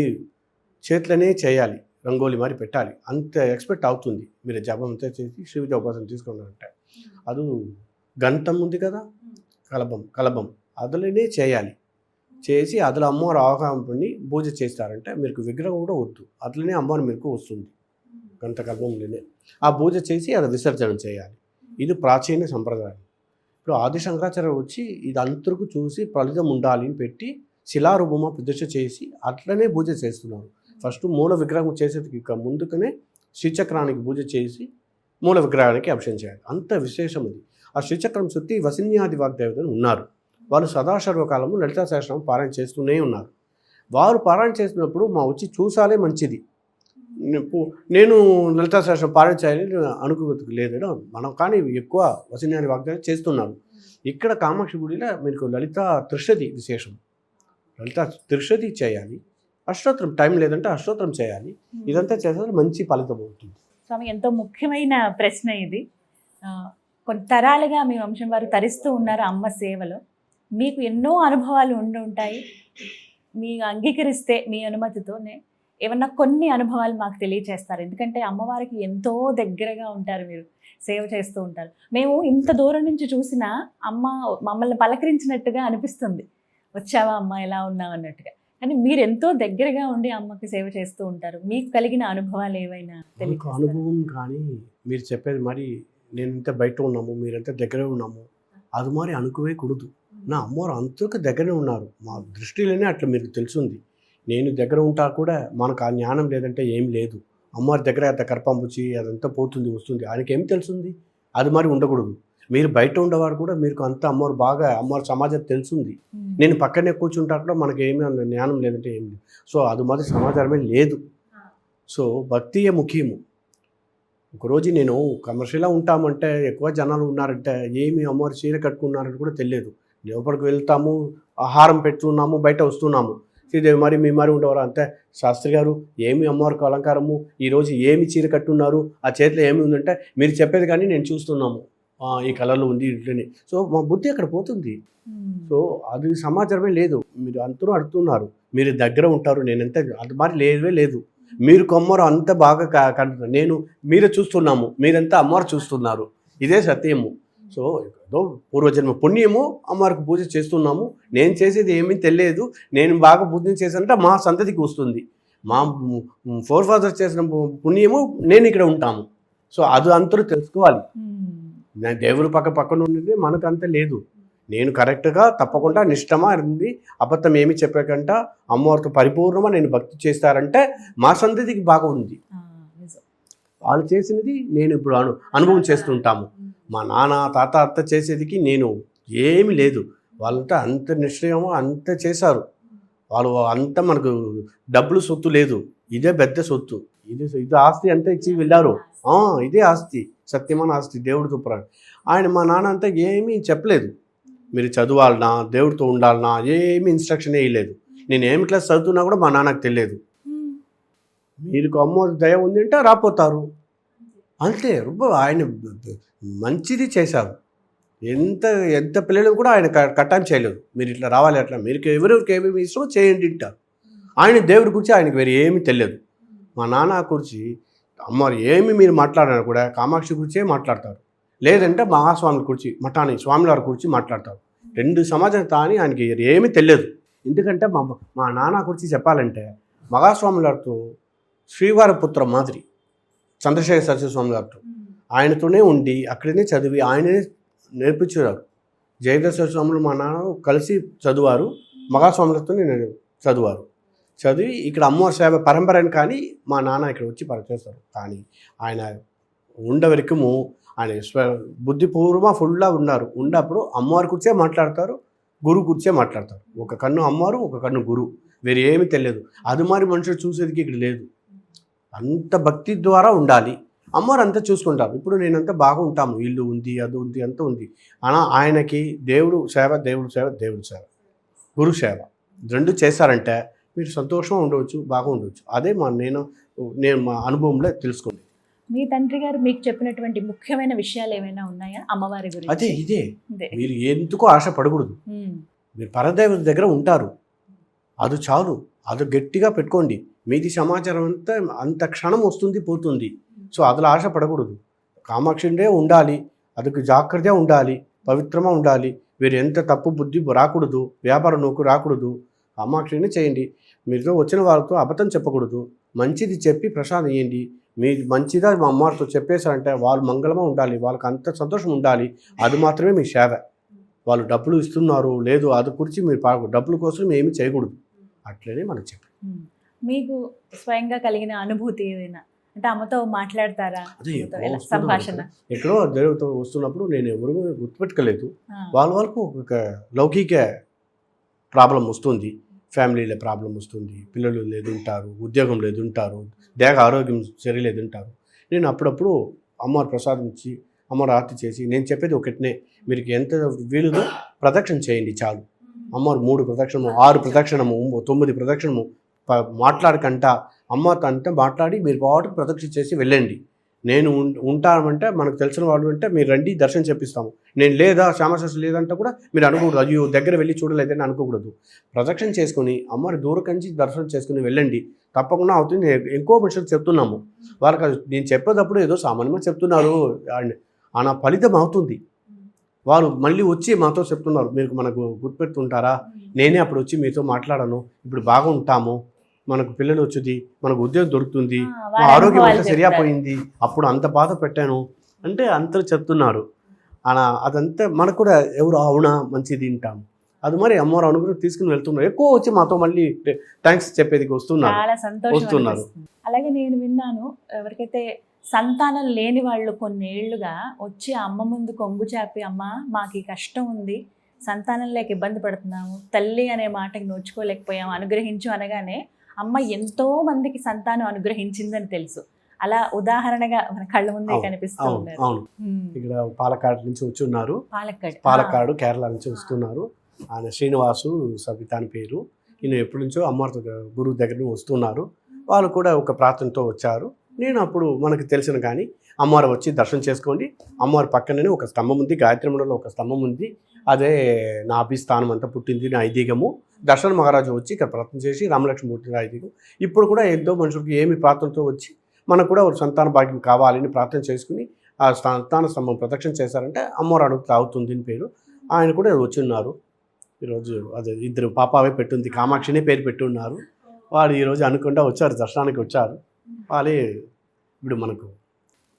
చేతిలోనే చేయాలి, రంగోలి మరి పెట్టాలి. అంత ఎక్స్పెక్ట్ అవుతుంది. మీరు జపం అంతా చేసి శ్రీవిద్య ఉపాసన తీసుకున్నారంటే అది గంటం ఉంది కదా, కలబం అదులనే చేయాలి. చేసి అదులో అమ్మవారు అవగాహన పడి పూజ చేస్తారంటే మీకు విగ్రహం కూడా వద్దు, అట్లనే అమ్మవారు మీకు వస్తుంది. గంట కల్పంలోనే ఆ పూజ చేసి అది విసర్జన చేయాలి. ఇది ప్రాచీన సంప్రదాయం. ఇప్పుడు ఆది శంకరాచార్య వచ్చి ఇది అందరికీ చూసి ఫలితం ఉండాలి అని పెట్టి శిలారూపమ ప్రతిష్ఠ చేసి అట్లనే పూజ చేస్తున్నారు. ఫస్ట్ మూల విగ్రహం చేసేది ముందుకనే శ్రీచక్రానికి పూజ చేసి మూల విగ్రహానికి అభిషేకం చేయాలి. అంత విశేషం ఇది. ఆ శ్రీచక్రం చుట్టి వసిన్యాది వాగ్దేవతలు ఉన్నారు. వాళ్ళు సదాసర్వకాలము లలితా సహస్రనామం పారాయణ చేస్తూనే ఉన్నారు. వారు పారాయణ చేసినప్పుడు మా వచ్చి చూసాలే మంచిది. నేను లలితా సహస్రం పారాయణ చేయాలని అనుకోవద్దు లేదు మనం, కానీ ఎక్కువ వసిన్యాది వాగ్దేవతలు చేస్తున్నారు. ఇక్కడ కామాక్షి గుడిలో మీకు లలితా త్రిశతి విశేషం. లలితా త్రిశతి చేయాలి, అష్టోత్తరం టైం లేదంటే అష్టోత్తరం చేయాలి. ఇదంతా చేస్తే మంచి ఫలితం అవుతుంది. స్వామి, ఎంతో ముఖ్యమైన ప్రశ్న ఇది. కొన్ని తరాలుగా మీ వంశం వారు తరిస్తూ ఉన్నారు అమ్మ సేవలో. మీకు ఎన్నో అనుభవాలు ఉండి ఉంటాయి. మీరు అంగీకరిస్తే మీ అనుమతితోనే ఏమన్నా కొన్ని అనుభవాలు మాకు తెలియచేస్తారు. ఎందుకంటే అమ్మవారికి ఎంతో దగ్గరగా ఉంటారు, మీరు సేవ చేస్తూ ఉంటారు. మేము ఇంత దూరం నుంచి చూసినా అమ్మ మమ్మల్ని పలకరించినట్టుగా అనిపిస్తుంది. వచ్చావా అమ్మ, ఎలా ఉన్నావు అన్నట్టుగా. కానీ మీరు ఎంతో దగ్గరగా ఉండి అమ్మకి సేవ చేస్తూ ఉంటారు. మీకు కలిగిన అనుభవాలు ఏవైనా తెలియదు? అనుభవం కానీ మీరు చెప్పేది మరి నేను ఇంత బయట ఉన్నాము, మీరంతా దగ్గర ఉన్నాము, అది మరి అనుకోవే కూడదు. నా అమ్మవారు అంతకు దగ్గరే ఉన్నారు. మా దృష్టిలోనే అట్లా మీకు తెలుసుంది. నేను దగ్గర ఉంటా కూడా మనకు ఆ జ్ఞానం లేదంటే ఏం లేదు. అమ్మవారి దగ్గర అంత కర్పంపుచ్చి అదంతా పోతుంది వస్తుంది, ఆయనకి ఏం తెలుసుంది? అది మరి ఉండకూడదు. మీరు బయట ఉండేవారు కూడా మీకు అంత అమ్మవారు బాగా అమ్మవారి సమాజం తెలుసుంది. నేను పక్కనే కూర్చుంటా కూడా మనకి ఏమీ జ్ఞానం లేదంటే ఏం లేదు. సో అది మాది సమాచారమే లేదు. సో భక్తియే ముఖ్యము. ఒకరోజు నేను కమర్షియల్గా ఉంటామంటే ఎక్కువ జనాలు ఉన్నారంటే ఏమి అమ్మవారు చీర కట్టుకున్నారని కూడా తెలియదు. లోపలికి వెళ్తాము, ఆహారం పెట్టున్నాము, బయట వస్తున్నాము. శ్రీదేవి మరి మీ మరి ఉండేవారు అంతే. శాస్త్రి గారు ఏమి అమ్మవారికి అలంకారము, ఈరోజు ఏమి చీర కట్టున్నారు, ఆ చేతిలో ఏమి ఉందంటే మీరు చెప్పేది కానీ నేను చూస్తున్నాము ఈ కలర్లో ఉంది ఇట్లని. సో మా బుద్ధి అక్కడ పోతుంది. సో అది సమాచారమే లేదు. మీరు అందరూ అడుగుతున్నారు, మీరు దగ్గర ఉంటారు, నేనంత అది మరి లేవే లేదు. మీరు అమ్మవారు అంత బాగా కంటున్నారు, నేను మీరే చూస్తున్నాము, మీరంతా అమ్మవారు చూస్తున్నారు. ఇదే సత్యము. సో ఏదో పూర్వజన్మ పుణ్యము అమ్మవారికి పూజ చేస్తున్నాము. నేను చేసేది ఏమీ తెలియదు, నేను బాగా పూజ చేశానంటే మా సంతతికి వస్తుంది. మా ఫోర్ ఫాదర్ చేసిన పుణ్యము నేను ఇక్కడ ఉంటాము. సో అది అందరూ తెలుసుకోవాలి. దేవుడు పక్కన ఉండేది మనకు అంత లేదు. నేను కరెక్ట్గా తప్పకుండా నిష్టమా ఉంది, అబద్ధం ఏమి చెప్పకుండా అమ్మవారితో పరిపూర్ణంగా నేను భక్తి చేస్తారంటే మా సంతతికి బాగా ఉంది. వాళ్ళు చేసినది నేను ఇప్పుడు అనుభవం చేస్తుంటాము. మా నాన్న తాత అత్త చేసేదికి నేను ఏమి లేదు. వాళ్ళంతా అంత నిశ్చయమో అంత చేశారు. వాళ్ళు అంత మనకు డబ్బులు సొత్తు లేదు, ఇదే పెద్ద సొత్తు. ఇది ఆస్తి అంతా ఇచ్చి వెళ్ళారు. ఇదే ఆస్తి, సత్యమైన ఆస్తి, దేవుడితో పురాణం. ఆయన మా నాన్న అంతా ఏమీ చెప్పలేదు, మీరు చదవాలనా దేవుడితో ఉండాలనా ఏమీ ఇన్స్ట్రక్షన్ వేయలేదు. నేను ఏమి క్లాస్ చదువుతున్నా కూడా మా నాన్నకు తెలియదు. మీరు అమ్మ దయ ఉంది అంటే రాపోతారు అంతే. ఆయన మంచిది చేశారు. ఎంత పిల్లలు కూడా ఆయన కట్టాన్ని చేయలేదు. మీరు ఇట్లా రావాలి అట్లా, మీరు ఎవరెవరికి ఏమేమి ఇష్టమో చేయండి అంటారు. ఆయన దేవుడి గురించి ఆయనకు వేరే ఏమీ తెలియదు. మా నాన్న గురించి అమ్మవారు ఏమి మీరు మాట్లాడినా కూడా కామాక్షి గురించే మాట్లాడతారు, లేదంటే మహాస్వామి గురించి మఠాని స్వామివారి గురించి మాట్లాడతారు. రెండు సమాజం తాని ఆయనకి ఏమీ తెలియదు. ఎందుకంటే మా నాన్న గురించి చెప్పాలంటే మహాస్వామి గారితో శ్రీవారి పుత్ర మాదిరి చంద్రశేఖర సరస్వతి గారితో ఆయనతోనే ఉండి అక్కడనే చదివి ఆయననే నేర్పించారు. జయదర్శన స్వాములు మా నాన్న కలిసి చదివారు, మహాస్వాములతోనే చదివారు. చదివి ఇక్కడ అమ్మవారి సేవ పరంపరని కానీ మా నాన్న ఇక్కడ వచ్చి పనిచేస్తారు. కానీ ఆయన ఉండవరకము ఆయన బుద్ధిపూర్వకంగా ఫుల్గా ఉన్నారు. ఉన్నప్పుడు అమ్మవారి గురించే మాట్లాడతారు, గురువు గురించే మాట్లాడతారు. ఒక కన్ను అమ్మవారు, ఒక కన్ను గురువు, వేరే ఏమీ తెలియదు. అది మరి మనుషులు చూసేదికి ఇక్కడ లేదు. అంత భక్తి ద్వారా ఉండాలి. అమ్మవారు అంతా చూసుకుంటారు. ఇప్పుడు నేనంతా బాగా ఉంటాము, ఇల్లు ఉంది, అది ఉంది, అంతా ఉంది. అలా ఆయనకి దేవుడు సేవ, దేవుడు సేవ, దేవుడు సేవ, గురు సేవ రెండు చేశారంటే మీరు సంతోషంగా ఉండవచ్చు, బాగా ఉండవచ్చు. అదే నేను నేను మా అనుభవంలో తెలుసుకున్నాను. మీ తండ్రి గారు మీకు చెప్పినటువంటి ముఖ్యమైన విషయాలు ఏమైనా ఉన్నాయా అమ్మవారి గురించి? అదే ఇదే ఇదే. మీరు ఎందుకో ఆశ పడకూడదు. ఉమ్, మీరు పరదేవత దగ్గర ఉంటారు, అది చాలు, అది గట్టిగా పెట్టుకోండి. మీది సమాచారం అంతా అంత క్షణం వస్తుంది పోతుంది. సో అందులో ఆశ పడకూడదు. కామాక్షిండే ఉండాలి, అదొక జాగ్రత్తగా ఉండాలి, పవిత్రంగా ఉండాలి. మీరు ఎంత తప్పు బుద్ధి రాకూడదు, వ్యాపార నోకు రాకూడదు. కామాక్షిని చేయండి. మీతో వచ్చిన వాళ్ళతో అబద్ధం చెప్పకూడదు, మంచిది చెప్పి ప్రసాదం ఇవ్వండి. మీరు మంచిదా మా అమ్మవారితో చెప్పేశారంటే వాళ్ళు మంగళంగా ఉండాలి, వాళ్ళకి అంత సంతోషం ఉండాలి. అది మాత్రమే మీ సేవ. వాళ్ళు డబ్బులు ఇస్తున్నారు లేదు అది గురించి మీరు డబ్బుల కోసం ఏమీ చేయకూడదు. అట్లనే మనం చెప్పాలి. మీకు స్వయంగా కలిగిన అనుభూతి ఏదైనా అంటే అమ్మతో మాట్లాడతారా? అదే అమ్మతో ఎలా సంభాషణ? ఎక్కడో దేవుడితో వస్తున్నప్పుడు నేను ఎవరు గుర్తుపెట్టుకోలేదు. ఆ, వాళ్ళకు ఒక లౌకిక ప్రాబ్లం వస్తుంది, ఫ్యామిలీలో ప్రాబ్లం వస్తుంది, పిల్లలు లేదుంటారు, ఉద్యోగం లేదుంటారు, దేహ ఆరోగ్యం సరిలేదుంటారు. నేను అప్పుడప్పుడు అమ్మవారి ప్రసాదం ఇచ్చి అమ్మవారి ఆరతి చేసి నేను చెప్పేది ఒకటినే, మీరు ఎంత వీలుదో ప్రదక్షిణ చేయండి చాలు. అమ్మవారు 3 ప్రదక్షిణము, 6 ప్రదక్షిణము, 9 ప్రదక్షిణము మాట్లాడకంట అమ్మతో అంతా మాట్లాడి మీరు పాటుకు ప్రదక్షిణ చేసి వెళ్ళండి. నేను ఉంటామంటే మనకు తెలిసిన వాళ్ళు అంటే మీరు రండి దర్శనం చేపిస్తాము. నేను లేదా శ్యామశాస్త్రి లేదంటే కూడా మీరు అనుకోకూడదు, అయ్యో దగ్గర వెళ్ళి చూడలేదని అనుకోకూడదు. ప్రదక్షిణ చేసుకుని అమ్మవారి దూరం కంచి దర్శనం చేసుకుని వెళ్ళండి, తప్పకుండా అవుతుంది. ఎక్కువ మనుషులు చెప్తున్నాము వాళ్ళకి, అది నేను చెప్పేటప్పుడు ఏదో సామాన్యంగా చెప్తున్నారు అన్న ఫలితం అవుతుంది. వాళ్ళు మళ్ళీ వచ్చి మాతో చెప్తున్నారు, మీరు మనకు గుర్తుపెడుతుంటారా, నేనే అప్పుడు వచ్చి మీతో మాట్లాడాను, ఇప్పుడు బాగుంటాము, మనకు పిల్లలు వచ్చింది, మనకు ఉద్యోగం దొరుకుతుంది, మా ఆరోగ్యం అంతా సరిపోయింది, అప్పుడు అంత బాధ పెట్టాను అంటే అందరూ చెప్తున్నారు. అదంతా మనకు కూడా ఎవరు అవునా మంచిది తింటాము. అది మరి అమ్మవారు అనుగ్రహం తీసుకుని వెళ్తున్నారు. ఎక్కువ వచ్చి మాతో మళ్ళీ థ్యాంక్స్ చెప్పేది వస్తున్నారు. చాలా సంతోషం వస్తున్నారు. అనిపిస్తుంది. అలాగే నేను విన్నాను, ఎవరికైతే సంతానం లేని వాళ్ళు కొన్నేళ్లుగా వచ్చి అమ్మ ముందు కొంగు చాపి, అమ్మ మాకు ఈ కష్టం ఉంది, సంతానం లేక ఇబ్బంది పడుతున్నాము, తల్లి అనే మాటకి నోచుకోలేకపోయాము, అనుగ్రహించు అనగానే అమ్మ ఎంతో మందికి సంతానం అనుగ్రహించిందని తెలుసు. అలా ఉదాహరణగా మన కళ్ళ ముందే కనిపిస్తూ ఉన్నారు. అవును, ఇక్కడ పాలక్కాడ్ నుంచి వచ్చి ఉన్నారు. పాలక్కాడు కేరళ నుంచి వస్తున్నారు. ఆయన శ్రీనివాసు సవిత అని పేరు. ఈయన ఎప్పటి నుంచో అమ్మవారి గురువు దగ్గర వస్తున్నారు. వాళ్ళు కూడా ఒక ప్రార్థనతో వచ్చారు. నేను అప్పుడు మనకు తెలిసిన కానీ అమ్మవారు వచ్చి దర్శనం చేసుకోండి, అమ్మవారి పక్కననే ఒక స్తంభం ఉంది, గాయత్రి మండలంలో ఒక స్తంభం ఉంది, అదే నా అభిస్థానం అంతా పుట్టింది, నా ఐదీగము. దర్శన మహారాజు వచ్చి ఇక్కడ ప్రార్థన చేసి రామలక్ష్మి పుట్టిన ఐదీగం. ఇప్పుడు కూడా ఎంతో మనుషులకి ఏమి ప్రార్థనతో వచ్చి మనకు కూడా ఒక సంతాన భాగ్యం కావాలని ప్రార్థన చేసుకుని ఆ సంతాన స్తంభం ప్రదక్షిణ చేశారంటే అమ్మవారు అడుగుతూ అవుతుంది అని పేరు. ఆయన కూడా వచ్చి ఉన్నారు. ఈరోజు అదే 2 పాపావే పెట్టుంది, కామాక్షినే పేరు పెట్టి ఉన్నారు. వాళ్ళు ఈరోజు అనుకుండా వచ్చారు, దర్శనానికి వచ్చారు. వాళ్ళే ఇప్పుడు మనకు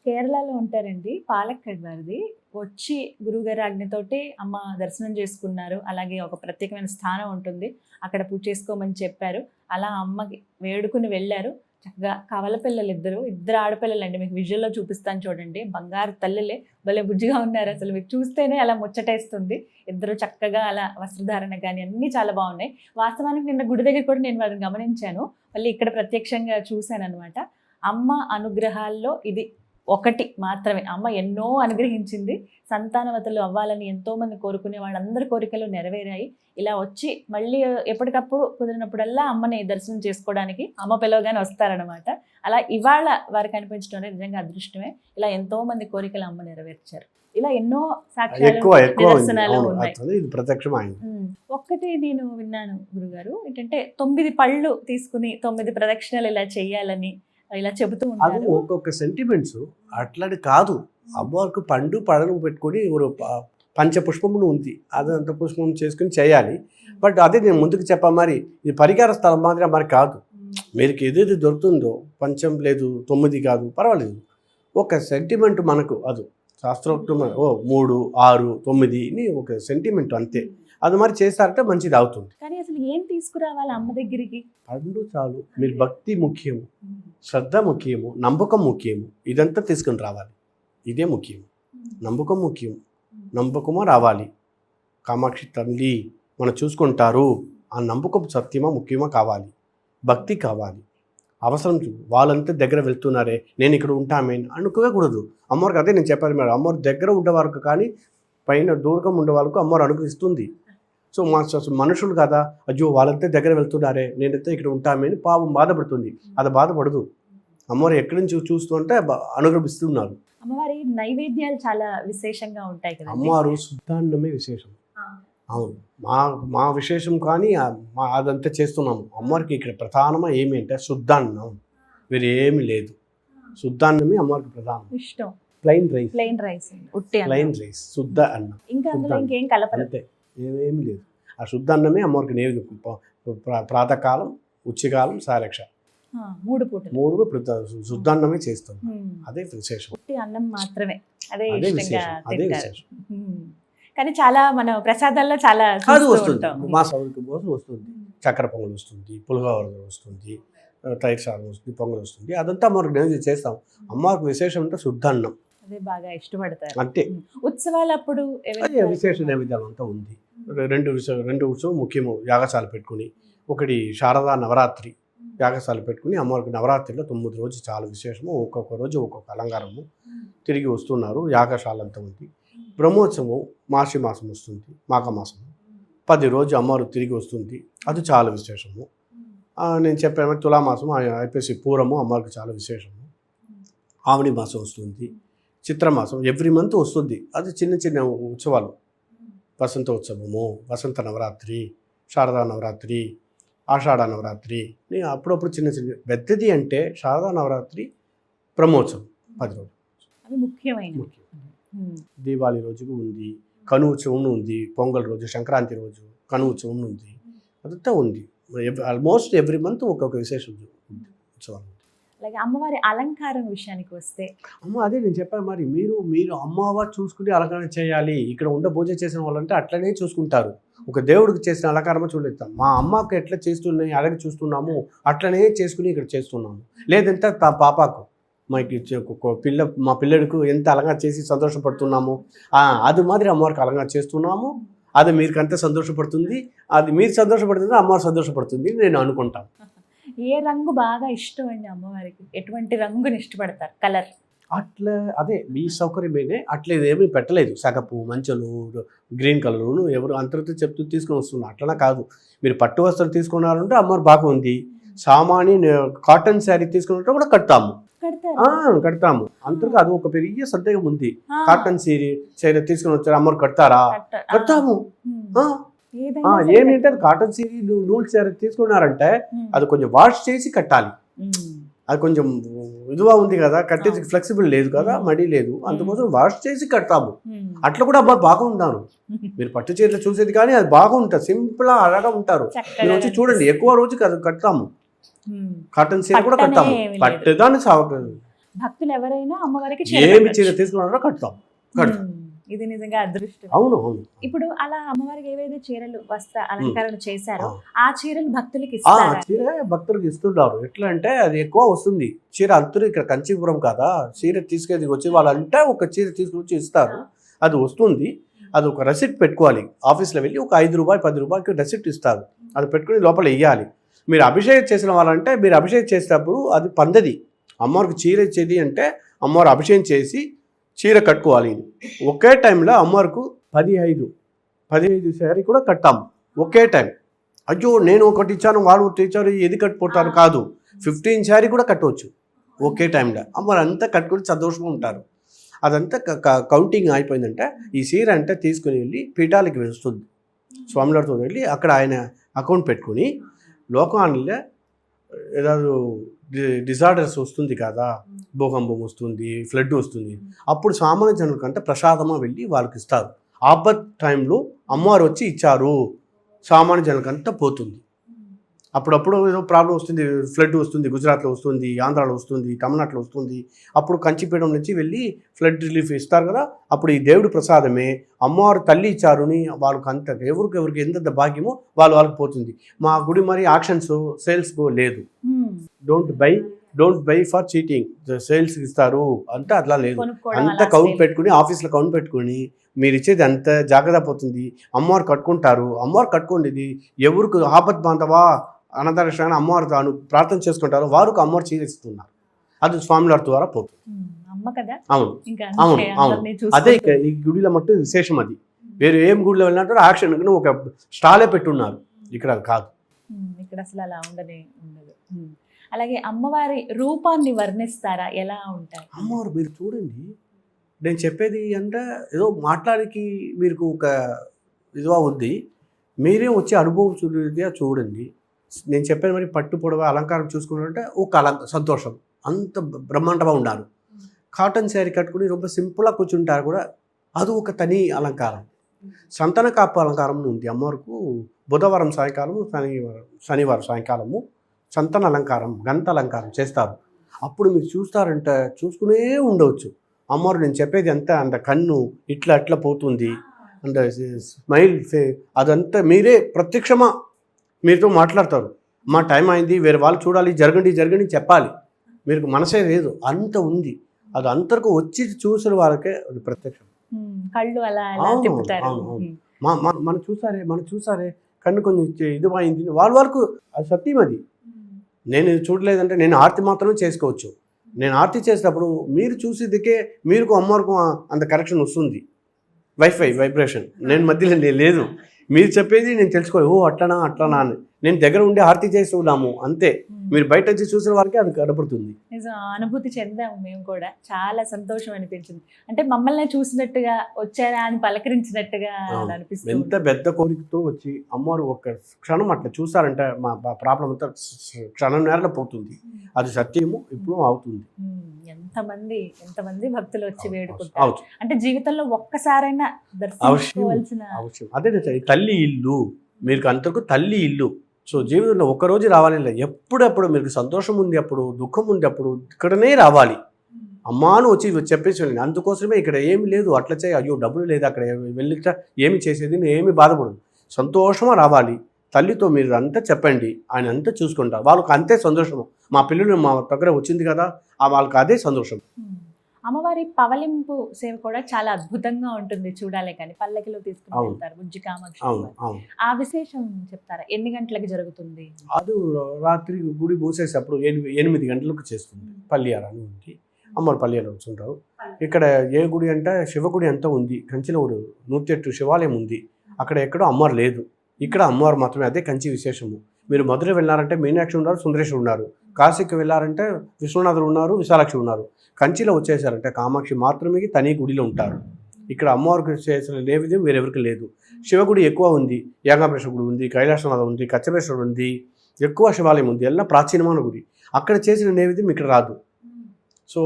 కేరళలో ఉంటారండి, పాలక్కాడ్ వారిది. వచ్చి గురువుగారి ఆజ్ఞతోటి అమ్మ దర్శనం చేసుకున్నారు. అలాగే ఒక ప్రత్యేకమైన స్థానం ఉంటుంది, అక్కడ పూజ చేసుకోమని చెప్పారు. అలా అమ్మకి వేడుకుని వెళ్ళారు. చక్కగా కవల పిల్లలు ఇద్దరు ఆడపిల్లలండి, మీకు విజువల్లో చూపిస్తాను చూడండి, బంగారు తల్లులే, భలే బుజ్జిగా ఉన్నారు. అసలు మీకు చూస్తేనే అలా ముచ్చటేస్తుంది. ఇద్దరు చక్కగా అలా వస్త్రధారణ కానీ అన్నీ చాలా బాగున్నాయి. వాస్తవానికి నిన్న గుడి దగ్గర కూడా నేను వారిని గమనించాను, మళ్ళీ ఇక్కడ ప్రత్యక్షంగా చూశాను అనమాట. అమ్మ అనుగ్రహాల్లో ఇది ఒకటి మాత్రమే. అమ్మ ఎన్నో అనుగ్రహించింది, సంతానవతలు అవ్వాలని ఎంతోమంది కోరుకునే వాళ్ళందరి కోరికలు నెరవేరాయి. ఇలా వచ్చి మళ్ళీ ఎప్పటికప్పుడు కుదిరినప్పుడల్లా అమ్మని దర్శనం చేసుకోవడానికి అమ్మ పిలవగానే వస్తారనమాట. అలా ఇవాళ వారికి అనిపించడం అనేది నిజంగా అదృష్టమే. ఇలా ఎంతో మంది కోరికలు అమ్మ నెరవేర్చారు. ఇలా ఎన్నో సాక్ష్యాలు నిదర్శనాలు ఉన్నాయి. ఒక్కటి నేను విన్నాను గురుగారు, ఏంటంటే 9 పళ్ళు తీసుకుని 9 ప్రదక్షిణలు ఇలా చెయ్యాలని ఇలా చెబుతూ అది ఉంటారు. ఒక్కొక్క సెంటిమెంట్స్ అట్లాంటి కాదు. అమ్మవారికి పండు పడను పెట్టుకొని పంచపుష్పమును ఉంది, అదంత పుష్పం చేసుకుని చేయాలి. బట్ అదే నేను ముందుకు చెప్పా, మరి ఇది పరిహార స్థలం మాత్రం మరి కాదు. మీరు ఏదేది దొరుకుతుందో, పంచం లేదు 9 కాదు పర్వాలేదు, ఒక సెంటిమెంట్ మనకు అది శాస్త్రోక్తం 3, 6, 9 ఒక సెంటిమెంట్ అంతే. అది మరి చేస్తారంటే మంచిది అవుతుంది. కానీ అసలు ఏం తీసుకురావాలి అమ్మ దగ్గరికి? పండు చాలు. మీరు భక్తి ముఖ్యము, శ్రద్ధ ముఖ్యము, నమ్మకం ముఖ్యము, ఇదంతా తీసుకుని రావాలి. ఇదే ముఖ్యం, నమ్మకం ముఖ్యం. నమ్మకమా రావాలి. కామాక్షి తల్లి మనం చూసుకుంటారు, ఆ నమ్మకం సత్యమా ముఖ్యమా కావాలి, భక్తి కావాలి. అవసరం వాళ్ళంతా దగ్గర వెళ్తున్నారే నేను ఇక్కడ ఉంటామే అనుకోకూడదు. అమ్మవారికి అదే నేను చెప్పాను మేడం, అమ్మవారి దగ్గర ఉండేవారికి కానీ పైన దూరం ఉండే వాళ్ళకు అమ్మవారు అనుగ్రహిస్తుంది. సో మనుషులు కదా, అయ్యో వాళ్ళంతా దగ్గర వెళ్తున్నారే నేనైతే ఇక్కడ ఉంటామే అని పాపం బాధపడుతుంది. అది బాధపడదు. అమ్మవారు ఎక్కడి నుంచి చూస్తూ అంటే అనుగ్రహిస్తున్నారు. అమ్మవారి నైవేద్యాలు చాలా విశేషంగా ఉంటాయి కదా. అమ్మవారు శుద్ధాన్నమే విశేషం. అవును, మా విశేషం కానీ అదంతా చేస్తున్నాము. అమ్మవారికి ఇక్కడ ప్రధానமாக ఏమి అంటే శుద్ధాన్నం, వేరే ఏమి లేదు. శుద్ధాన్నమే అమ్మవారికి ప్రధానం. ఇష్టం ప్లెయిన్ రైస్, ప్లెయిన్ రైస్, శుద్ధ అన్నం. ఇంకా అందులో ఇంకేం కలపరు, అంతే, ఏమేమి లేదు. ఆ శుద్ధ అన్నమే అమ్మవారికి నైవేద్యం. ప్రాతకాలం, ఉచ్చికాలం, సారక్ష 3 పూటలు 3 శుద్ధాన్నమే చేస్తాం. అదే విశేషం. అన్నం మాత్రమే, అదే అదే ఇష్టంగా విశేషం, అదే తింటారు. విశేషం. కానీ చాలా మన ప్రసాదాల్లో చాలా అది చూస్తూ వస్తుంది, ఉంటాం. మా సౌకర్యం కోసం వస్తుంది. చక్కెర పొంగల్ వస్తుంది, పులిహోర వస్తుంది, తైరు సారం వస్తుంది, పొంగల్ వస్తుంది. అదంతా మనకు నైవేద్యం చేస్తాం. అమ్మవారికి విశేషం అంటే శుద్ధాన్నం, అదే బాగా ఇష్టపడతారు. అంతే. ఉత్సవాలప్పుడు అదే విశేష నైవేద్యాలు అంతా ఉంది. రెండు ఉత్సవం ముఖ్యము. యాగశాల పెట్టుకుని, ఒకటి శారదా నవరాత్రి యాగశాల పెట్టుకుని అమ్మవారికి నవరాత్రిలో 9 రోజులు చాలా విశేషము. ఒక్కొక్క రోజు ఒక్కొక్క అలంకారము. తిరిగి వస్తున్నారు, యాగశాల అంతా ఉంది. బ్రహ్మోత్సవం మార్చి మాసం వస్తుంది, మాఘమాసము 10 రోజు అమ్మవారు తిరిగి వస్తుంది, అది చాలా విశేషము. నేను చెప్పాను తులామాసం అయిపోయి పూరము అమ్మవారికి చాలా విశేషము. ఆవణి మాసం వస్తుంది, చిత్రమాసం ఎవ్రీ మంత్ వస్తుంది. అది చిన్న చిన్న ఉత్సవాలు. వసంత ఉత్సవము, వసంత నవరాత్రి, శారదా నవరాత్రి, ఆషాఢ నవరాత్రి. నేను అప్పుడప్పుడు చిన్న చిన్న. పెద్దది అంటే శారదా నవరాత్రి, బ్రహ్మోత్సవం 10 రోజులు అవి ముఖ్యమైన. దీపావళి రోజుకు ఉంది, కను ఉత్సవం ఉంది, పొంగల్ రోజు, సంక్రాంతి రోజు కను ఉత్సవం ఉంది. అదంతా ఉంది. ఆల్మోస్ట్ ఎవ్రీ మంత్ ఒక్కొక్క విశేషం ఉత్సవాలు. అలాగే అమ్మవారి అలంకారం విషయానికి వస్తే, అదే నేను చెప్పాను. మరి మీరు అమ్మవారు చూసుకుని అలంకరణ చేయాలి. ఇక్కడ పూజ చేసిన వాళ్ళంటే అట్లనే చూసుకుంటారు. ఒక దేవుడికి చేసిన అలంకారమో చూడలేదు. మా అమ్మకు ఎట్లా చేస్తున్నాయి అలాగే చూస్తున్నాము, అట్లనే చేసుకుని ఇక్కడ చేస్తున్నాము. లేదంటే పాపకు మా పిల్లడికి ఎంత అలంకారం చేసి సంతోషపడుతున్నాము, అది మాదిరి అమ్మవారికి అలంకారం చేస్తున్నాము. అది మీకంతా సంతోషపడుతుంది, అది మీరు సంతోషపడుతుంది, అమ్మవారు సంతోషపడుతుంది నేను అనుకుంటాను. ఏ రంగు బాగా ఇష్టం అండి అమ్మవారికి? ఎటువంటి రంగుని ఇష్టపడతారు? కలర్ అట్లా అదే మీ సౌకర్యమేనే. అట్లా ఏమీ పెట్టలేదు. సగపు మంచలు, గ్రీన్ కలరు ఎవరు అంతరితో చెప్తూ తీసుకొని వస్తున్నారు. అట్లనే కాదు. మీరు పట్టు వస్త్రాలు తీసుకున్నారంటే అమ్మవారు బాగా ఉంది. సామాన్య కాటన్ శారీ తీసుకున్నట్టు కూడా కడతాము. అంతకు అది ఒక పెరిగే సందేహం ఉంది. కాటన్ శారీ తీసుకుని వచ్చారు అమ్మవారు కడతారా? కడతాము. ఏమిటంటే కాటన్ శారీ నూల్ శారీ తీసుకున్నారంటే అది కొంచెం వాష్ చేసి కట్టాలి. అది కొంచెం ఇదిగా ఉంది కదా, కట్టేసి ఫ్లెక్సిబుల్ లేదు కదా, మడి లేదు, అందుకోసం వాష్ చేసి కడతాము. అట్లా కూడా అబ్బా బాగుంటాను. మీరు పట్టు చీరలు చూసేది కానీ అది బాగుంటుంది, సింపుల్ అలాగా ఉంటారు. మీరు వచ్చి చూడండి, ఎక్కువ రోజు కడతాము. కాటన్ చీర కూడా కడతాము. పట్టుదాన్ని భక్తులు ఎవరైనా అమ్మవారికి ఏమి చీర తీసుకున్నారో కడతాం. ఇది నిజంగా అదృష్టం. అవును. ఇప్పుడు అలా అమ్మవారికి ఏవైతే చీరలు వస్త్ర అలంకరణ చేశారో ఆ చీరలు భక్తులకి చీర భక్తులకు ఇస్తున్నారు. ఎట్లా అంటే అది ఎక్కువ వస్తుంది చీర. అందరూ ఇక్కడ కంచీపురం కదా, చీర తీసుకెళ్ళి వచ్చి వాళ్ళంటే ఒక చీర తీసుకొచ్చి ఇస్తారు. అది వస్తుంది. అది ఒక రెసిప్ట్ పెట్టుకోవాలి. ఆఫీస్లో వెళ్ళి ఒక 5 రూపాయలు 10 రూపాయలకి రెసిప్ట్ ఇస్తారు. అది పెట్టుకుని లోపల వేయాలి. మీరు అభిషేకం చేసిన వాళ్ళంటే మీరు అభిషేకం చేసేటప్పుడు అది పందది. అమ్మవారికి చీర ఇచ్చేది అంటే అమ్మవారు అభిషేకం చేసి చీర కట్టుకోవాలి. ఒకే టైంలో అమ్మవారికి 15 శారీ కూడా కట్టాము ఒకే టైం. అయ్యో నేను ఒకటి ఇచ్చాను వాళ్ళు ఒకటి ఇచ్చారు ఏది కట్టుకుంటారు కాదు, 15 శారీ కూడా కట్టవచ్చు ఒకే టైంలో. అమ్మవారు అంతా కట్టుకుని సంతోషంగా ఉంటారు. అదంతా కౌంటింగ్ అయిపోయిందంటే ఈ చీర అంటే తీసుకుని వెళ్ళి పీఠాలకి వస్తుంది. స్వామివారితో వెళ్ళి అక్కడ ఆయన అకౌంట్ పెట్టుకుని లోకాల్లో ఏదో డిజార్డర్స్ వస్తుంది కదా, భూకంపం వస్తుంది, ఫ్లడ్ వస్తుంది, అప్పుడు సామాన్య జనుల కంటే ప్రసాదమా వెళ్ళి వాళ్ళకి ఇస్తారు. ఆపత్ టైంలో అమ్మవారు వచ్చి ఇచ్చారు, సామాన్య జనులకంతా పోతుంది. అప్పుడప్పుడు ఏదో ప్రాబ్లం వస్తుంది, ఫ్లడ్ వస్తుంది, గుజరాత్లో వస్తుంది, ఆంధ్రాలో వస్తుంది, తమిళనాడులో వస్తుంది. అప్పుడు కంచిపీఠం నుంచి వెళ్ళి ఫ్లడ్ రిలీఫ్ ఇస్తారు కదా, అప్పుడు ఈ దేవుడి ప్రసాదమే అమ్మవారు తల్లి ఇచ్చారుని వాళ్ళకి అంత ఎవరికి ఎంత భాగ్యమో వాళ్ళకి పోతుంది. మా గుడి మరి ఆక్షన్స్ సేల్స్ లేదు. Don't by for cheating, sales ఇస్తారు అంటే అట్లా లేదు. అంత కౌంట్ పెట్టుకుని ఆఫీస్లో కౌంట్ పెట్టుకుని మీరు ఇచ్చేది అంత జాగ్రత్త పోతుంది. అమ్మవారు కట్టుకుంటారు. అమ్మవారు కట్టుకోండి. ఎవరికి ఆపత్ బాంధవా అన్నదాన అమ్మవారు తాను ప్రార్థన చేసుకుంటారు, వారికి అమ్మవారు చీరిస్తున్నారు. అది స్వామివారి ద్వారా పోతుంది. అవును. అదే ఈ గుడిలో మట్టు విశేషం. అది వేరే ఏం గుడిలో వెళ్ళినట్టు యాక్షన్ ఒక స్టాలే పెట్టున్నారు. ఇక్కడ అది కాదు. ఇక్కడ అసలు అలా ఉండదు. అలాగే అమ్మవారి రూపాన్ని వర్ణిస్తారా, ఎలా ఉంటారు? అమ్మవారు మీరు చూడండి, నేను చెప్పేది అంటే ఏదో మాట్లాడికి మీకు ఒక ఇదిగా ఉంది, మీరే వచ్చి అనుభవం రీత్యా చూడండి. నేను చెప్పాను మరి పట్టు పొడవ అలంకారం చూసుకున్నారంటే ఒక సంతోషం, అంత బ్రహ్మాండంగా ఉన్నారు. కాటన్ శారీ కట్టుకుని ரொம்ப సింపుల్గా కూర్చుంటారు కూడా, అది ఒక తని అలంకారం. సంతన కాపు అలంకారం ఉంది అమ్మవారికి. బుధవారం సాయంకాలం, శనివారం సాయంకాలము సంతన అలంకారం, గంట అలంకారం చేస్తారు. అప్పుడు మీరు చూస్తారంటే చూసుకునే ఉండవచ్చు. అమ్మవారు నేను చెప్పేది అంతా అంత కన్ను ఇట్లా అట్లా పోతుంది, అంత స్మైల్ అదంతా మీరే ప్రత్యక్షమా మీతో మాట్లాడతారు. మా టైం అయింది, వేరే వాళ్ళు చూడాలి, జరగండి జరగండి చెప్పాలి, మీకు మనసే లేదు, అంత ఉంది. అది అంతకు వచ్చి చూసిన వాళ్ళకే అది ప్రత్యక్షం. కళ్ళు అలా తిప్పుతారు. మనం చూసారే కన్ను కొంచెం ఇది అయింది, వాళ్ళ వరకు అది సత్యం. అది నేను చూడలేదంటే నేను ఆర్తి మాత్రమే చేసుకోవచ్చు. నేను ఆర్తి చేసేటప్పుడు మీరు చూసేదికే మీకు అమ్మవారికి అంత కరెక్షన్ వస్తుంది. వైబ్రేషన్ నేను మధ్యలో లేదు, మీరు చెప్పేది నేను తెలుసుకోవాలి. ఓ అట్లనా అని నేను దగ్గర ఉండి ఆర్తి చేసి ఉన్నాము అంతే. మీరు బయట వచ్చి చూసిన వారికి అది కనపడుతుంది. నిజం, అనుభూతి చెందాము మేము కూడా. చాలా సంతోషం అనిపించింది. అంటే మమ్మల్ని చూసినట్టుగా వచ్చారా అని పలకరించినట్టుగా అనిపిస్తుంది. ఎంత పెద్ద కోరికతో వచ్చి అమ్మవారు ఒక్క క్షణం అట్లా చూసారంటే మా ప్రాబ్లం అంతా క్షణం నేరలో పోతుంది. అది సత్యము ఇప్పుడు అవుతుంది. ఎంతమంది భక్తులు వచ్చి వేడుకుంటారు. అంటే జీవితంలో ఒక్కసారైనా దర్శించుకోవాల్సిన అవసరం. అదే తల్లి ఇల్లు, మీకు అంతకు తల్లి ఇల్లు. సో జీవితంలో ఒక్కరోజు రావాలి, ఎప్పుడప్పుడు మీకు సంతోషం ఉంది అప్పుడు, దుఃఖం ఉంది అప్పుడు ఇక్కడనే రావాలి. అమ్మాను వచ్చి చెప్పేసి వెళ్ళండి. అందుకోసమే ఇక్కడ ఏమి లేదు అట్లా చేయి, అయ్యో డబ్బులు లేదు అక్కడ వెళ్ళిట ఏమి చేసేది, ఏమి బాధపడదు, సంతోషంగా రావాలి. తల్లితో మీరు అంతా చెప్పండి, ఆయన అంతా చూసుకుంటారు. వాళ్ళకి అంతే సంతోషము. మా పిల్లలు మా దగ్గర వచ్చింది కదా, వాళ్ళకి అదే సంతోషం. అమ్మవారి పవలింపు సేవ కూడా చాలా అద్భుతంగా ఉంటుంది, చూడాలి. కానీ పల్లకిలో తీసుకుని వెళ్తారు బుజ్జి కామాక్షి. ఆ విశేషం చెప్తారా? ఎన్ని గంటలకి జరుగుతుంది? అది రాత్రి గుడి మూసేసేటప్పుడు 8 గంటలకు చేస్తుంది. పల్లియార అని ఉంది, అమ్మవారు పల్లియార వచ్చుంటారు. ఇక్కడ ఏ గుడి అంటే శివగుడి అంతా ఉంది. కంచిలో 108 శివాలయం ఉంది. అక్కడ ఎక్కడో అమ్మవారు లేదు, ఇక్కడ అమ్మవారు మాత్రమే. అదే కంచి విశేషము. మీరు మధుర వెళ్ళారంటే మీనాక్షి ఉన్నారు, సుందరేశ్వరు ఉన్నారు. కాశీకి వెళ్ళారంటే విశ్వనాథుడు ఉన్నారు, విశాలాక్షి ఉన్నారు. కంచిలో వచ్చేసారంటే కామాక్షి మాత్రమే తని గుడిలో ఉంటారు. ఇక్కడ అమ్మవారికి చేసిన నైవేద్యం వేరెవరికి లేదు. శివగుడి ఎక్కువ ఉంది, యాగాంబరేశ్వర గుడి ఉంది, కైలాసనాథ ఉంది, కచ్చపేశ్వరుడు ఉంది, ఎక్కువ శివాలయం ఉంది. ఎలా ప్రాచీనమైన గుడి. అక్కడ చేసిన నైవేద్యం ఇక్కడ రాదు. సో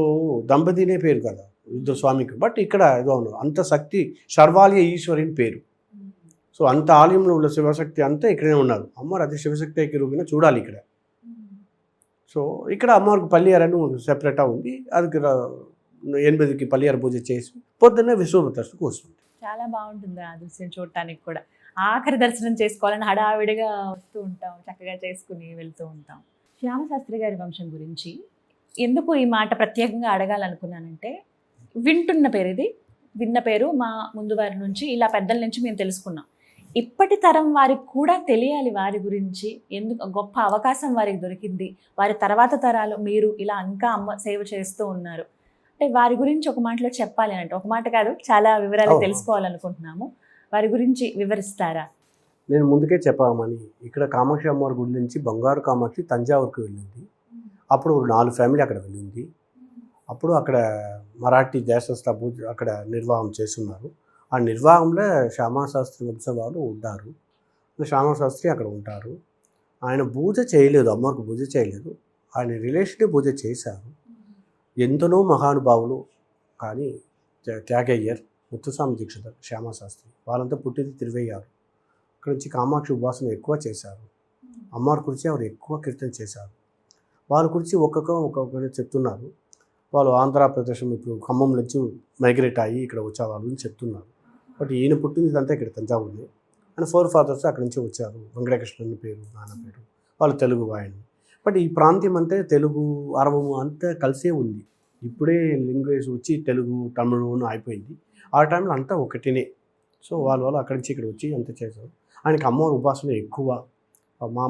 దంపతినే పేరు కదా ఇద్దరు స్వామికి. బట్ ఇక్కడ ఏదో అంత శక్తి సర్వాలయ ఈశ్వరి పేరు. సో అంత ఆలయంలో ఉన్న శివశక్తి అంతా ఇక్కడే ఉన్నారు. అమ్మవారు అదే శివశక్తి రూపంగా చూడాలి ఇక్కడ. సో ఇక్కడ అమ్మవారికి పల్లియారని సెపరేట్గా ఉంది. అది 8కి పల్లియార పూజ చేసి పొద్దున్నే విశ్వదర్శనకు వస్తుంది. చాలా బాగుంటుంది ఆ దృశ్యం చూడటానికి కూడా. ఆఖరి దర్శనం చేసుకోవాలని హడావిడిగా వస్తూ ఉంటాం, చక్కగా చేసుకుని వెళ్తూ ఉంటాం. శ్యామశాస్త్రి గారి వంశం గురించి ఎందుకు ఈ మాట ప్రత్యేకంగా అడగాలనుకున్నానంటే, వింటున్న పేరు ఇది, విన్న పేరు మా ముందు వారి నుంచి, ఇలా పెద్దల నుంచి మేము తెలుసుకున్నాం. ఇప్పటి తరం వారికి కూడా తెలియాలి వారి గురించి. ఎందుకు గొప్ప అవకాశం వారికి దొరికింది. వారి తర్వాత తరాలు మీరు ఇలా ఇంకా అమ్మ సేవ చేస్తూ ఉన్నారు అంటే వారి గురించి ఒక మాటలో చెప్పాలి అంటే, ఒక మాట కాదు చాలా వివరాలు తెలుసుకోవాలనుకుంటున్నాము. వారి గురించి వివరిస్తారా? నేను ముందుకే చెప్పామని, ఇక్కడ కామాక్షి అమ్మవారి గుడి నుంచి బంగారు కామాక్షి తంజావూరుకి వెళ్ళింది. అప్పుడు 4 ఫ్యామిలీ అక్కడ వెళ్ళింది. అప్పుడు అక్కడ మరాఠీ దేశస్థ పూజ అక్కడ నిర్వాహం చేస్తున్నారు. ఆ నిర్వాహంలో శ్యామశాస్త్రి వంశం వాళ్ళు ఉంటారు. శ్యామశాస్త్రి అక్కడ ఉంటారు. ఆయన పూజ చేయలేదు, అమ్మవారికి పూజ చేయలేదు, ఆయన రిలేషన్కి పూజ చేశారు. ఎంతనో మహానుభావులు కానీ త్యాగయ్యర్, ముత్తుస్వామి దీక్షితర్, శ్యామశాస్త్రి వాళ్ళంతా పుట్టింది తిరువయ్యారు. అక్కడి నుంచి కామాక్షి ఉపాసన ఎక్కువ చేశారు. అమ్మవారి గురించి వారు ఎక్కువ కీర్తన చేశారు. వాళ్ళ గురించి ఒక్కొక్కరు చెప్తున్నారు. వాళ్ళు ఆంధ్రప్రదేశ్ ఇప్పుడు ఖమ్మం నుంచి మైగ్రేట్ అయ్యి ఇక్కడ వచ్చేవాళ్ళు అని చెప్తున్నారు. బట్ ఈయన పుట్టింది ఇదంతా ఇక్కడ తంజావూరులో. ఆయన 4 ఫాదర్స్ అక్కడి నుంచి వచ్చారు. వెంకటకృష్ణన్ పేరు, నాన్న పేరు, వాళ్ళు తెలుగు ఆయన. బట్ ఈ ప్రాంతం అంటే తెలుగు అరవము అంతా కలిసే ఉంది. ఇప్పుడే లాంగ్వేజ్ వచ్చి తెలుగు తమిళను అయిపోయింది. ఆ టైంలో అంతా ఒకటినే. సో వాళ్ళు అక్కడి నుంచి ఇక్కడ వచ్చి అంత చేశారు. ఆయనకి అమ్మవారి ఉపాసన ఎక్కువ. మా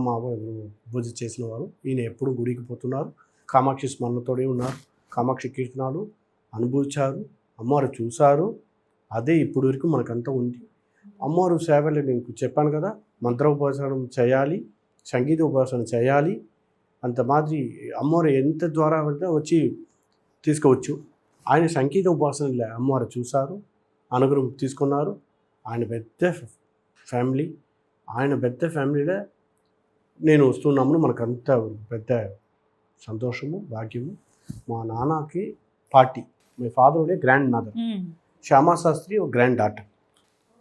పూజ చేసిన వారు ఈయన ఎప్పుడు గుడికి పోతున్నారు. కామాక్షి స్మరణతోడే ఉన్నారు. కామాక్షి కీర్తనాలు అనుభవించారు, అమ్మవారు చూశారు. అదే ఇప్పుడు వరకు మనకంతా ఉంది. అమ్మవారు సేవలు నేను చెప్పాను కదా, మంత్ర ఉపాసన చేయాలి, సంగీత ఉపాసన చేయాలి, అంత మాదిరి అమ్మవారు ఎంత ద్వారా వచ్చి తీసుకోవచ్చు. ఆయన సంగీత ఉపాసన అమ్మవారు చూశారు, అనుగ్రహం తీసుకున్నారు. ఆయన పెద్ద ఫ్యామిలీ, ఆయన పెద్ద ఫ్యామిలీలో నేను వస్తున్నాము. మనకంత పెద్ద సంతోషము, భాగ్యము. మా నాన్నకి పార్టీ, మై ఫాదర్ ఉండే గ్రాండ్ మదర్, శ్యామా శాస్త్రి ఒక గ్రాండ్ డాటర్.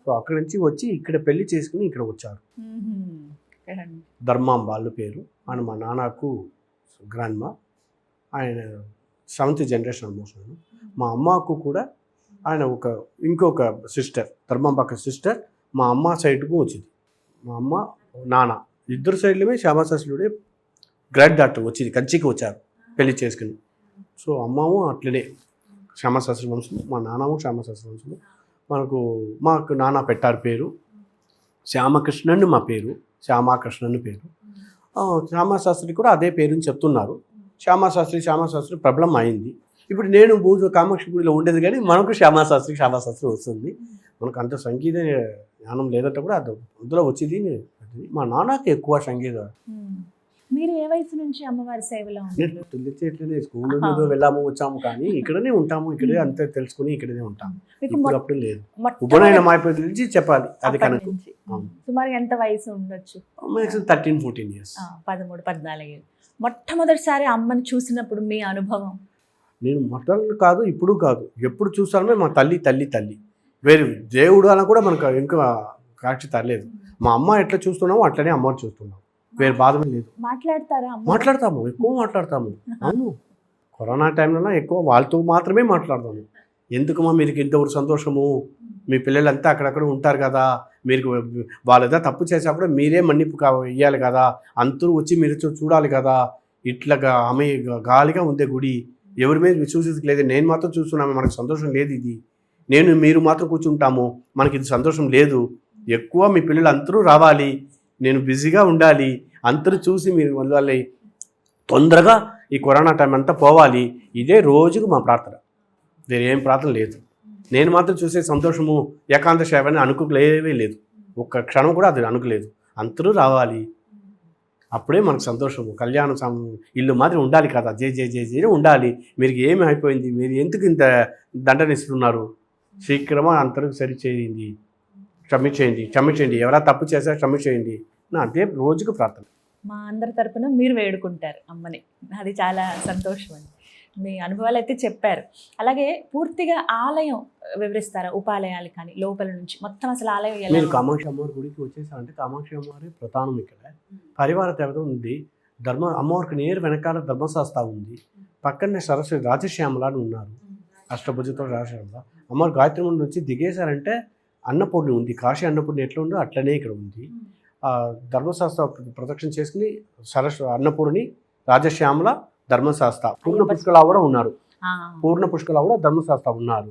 సో అక్కడి నుంచి వచ్చి ఇక్కడ పెళ్లి చేసుకుని ఇక్కడ వచ్చారు. ధర్మాంబ వాళ్ళ పేరు. ఆయన మా నాన్నకు గ్రాండ్ మా, ఆయన 7th జనరేషన్ ఆల్మోస్ట్. మా అమ్మకు కూడా ఆయన ఇంకొక సిస్టర్, ధర్మాంబక సిస్టర్ మా అమ్మ సైడ్కు వచ్చింది. మా అమ్మ నాన్న ఇద్దరు సైడ్లమే శ్యామాశాస్త్రుడే గ్రాండ్ డాక్టర్ వచ్చింది, కంచికి వచ్చారు పెళ్లి చేసుకుని. సో అమ్మము అట్లనే శ్యామాశాస్త్రి వంశము, మా నాన్నము శ్యామాశాస్త్రి వంశము. మాకు నాన్న పెట్టారు పేరు శ్యామకృష్ణన్, మా పేరు శ్యామాకృష్ణన్ పేరు. శ్యామాశాస్త్రి కూడా అదే పేరుని చెప్తున్నారు. శ్యామాశాస్త్రి ప్రాబ్లం అయింది. ఇప్పుడు నేను కామాక్షి గుడిలో ఉండేది, కానీ మనకు శ్యామాశాస్త్రి వస్తుంది. మనకు అంత సంగీత జ్ఞానం లేదంటే కూడా అందులో వచ్చేది. మా నాన్నకి ఎక్కువ సంగీత. మీరు ఏ వయసు నుంచి అమ్మవారి సేవలో తెలియచేట్లనే స్కూల్లో వెళ్ళాము వచ్చాము, కానీ ఇక్కడనే ఉంటాము, ఇక్కడే అంతే తెలుసుకుని ఇక్కడనే ఉంటాము. ఇప్పుడు లేదు, ఉపనయన మాయపతి నుంచి చెప్పాలి. అది కనుక సుమారు ఎంత వయసు ఉండొచ్చు? 13-14 years. 13-14 ఏళ్ళు. మొట్టమొదటిసారి అమ్మని చూసినప్పుడు మీ అనుభవం? నేను మొట్టమొదటి కాదు, ఇప్పుడు కాదు, ఎప్పుడు చూసానో మా తల్లి వేరు దేవుడు అని కూడా మనకు ఇంకా సాక్షి తరలేదు. మా అమ్మ ఎట్లా చూస్తున్నామో అట్లనే అమ్మవారు చూస్తున్నాం, వేరే బాధమే లేదు. మాట్లాడతాము, ఎక్కువ మాట్లాడతాము. అవును, కరోనా టైంలో ఎక్కువ వాళ్ళతో మాత్రమే మాట్లాడతాము. ఎందుకమ్మా మీకు ఇంతవరకు సంతోషము, మీ పిల్లలంతా అక్కడక్కడ ఉంటారు కదా, మీరు వాళ్ళు ఏదో తప్పు చేసేప్పుడు మీరే మన్నిపు ఇవ్వాలి కదా, అందరూ వచ్చి మీరు చూడాలి కదా, ఇట్లాగా ఆమె గాలిగా ఉందే గుడి, ఎవరి మీద విశ్వసిక లేదు, నేను మాత్రం చూస్తున్నాము, మనకు సంతోషం లేదు. ఇది మీరు మాత్రం కూర్చుంటాము, మనకి ఇది సంతోషం లేదు. ఎక్కువ మీ పిల్లలు అందరూ రావాలి, నేను బిజీగా ఉండాలి, అందరూ చూసి మీరు వల్ల తొందరగా ఈ కరోనా టైం అంతా పోవాలి. ఇదే రోజుకు మా ప్రార్థన, వేరే ఏం ప్రార్థన లేదు. నేను మాత్రం చూసే సంతోషము ఏకాంత సేవ అని అనుకోలేవే లేదు, ఒక్క క్షణం కూడా అది అనుకోలేదు. అందరూ రావాలి, అప్పుడే మనకు సంతోషము. కళ్యాణ ఇల్లు మాత్రం ఉండాలి కదా, జే ఉండాలి. మీరు ఏమి అయిపోయింది, మీరు ఎందుకు ఇంత దండన ఇస్తున్నారు, శీఘ్రమా అందరికి సరిచేయండి, క్షమించేయండి, ఎవరా తప్పు చేశారో క్షమించేయండి. నా అదే రోజుకు ప్రార్థన. మా అందరి తరపున మీరు వేడుకుంటారు అమ్మని, అది చాలా సంతోషం అండి. మీ అనుభవాలు అయితే చెప్పారు. అలాగే పూర్తిగా ఆలయం వివరిస్తారా? ఉపాలయాలు కానీ లోపల నుంచి మొత్తం అసలు ఆలయం ఎలా? మీరు కామాక్షి అమ్మవారి గుడికి వచ్చేసారంటే కామాక్షి అమ్మవారి ప్రధానం. ఇక్కడ పరివార దేవత ఉంది, అమ్మవారికి నేరు వెనకాల ధర్మశాస్త్ర ఉంది, పక్కనే సరస్వతి రాజశ్యామల అని ఉన్నారు, అష్టభుజతో రాజశ్యామల. అమ్మవారి గాయత్రి మండలి నుంచి దిగేశారంటే అన్నపూర్ణి ఉంది, కాశీ అన్నపూర్ణి ఎట్లా ఉందో అట్లనే ఇక్కడ ఉంది. ధర్మశాస్త్ర ప్రదక్షిణ చేసుకుని అన్నపూర్ణి, రాజశ్యామల, ధర్మశాస్త్ర, పూర్ణ పుష్కల కూడా ఉన్నారు, పూర్ణ పుష్కల కూడా ధర్మశాస్త్ర ఉన్నారు.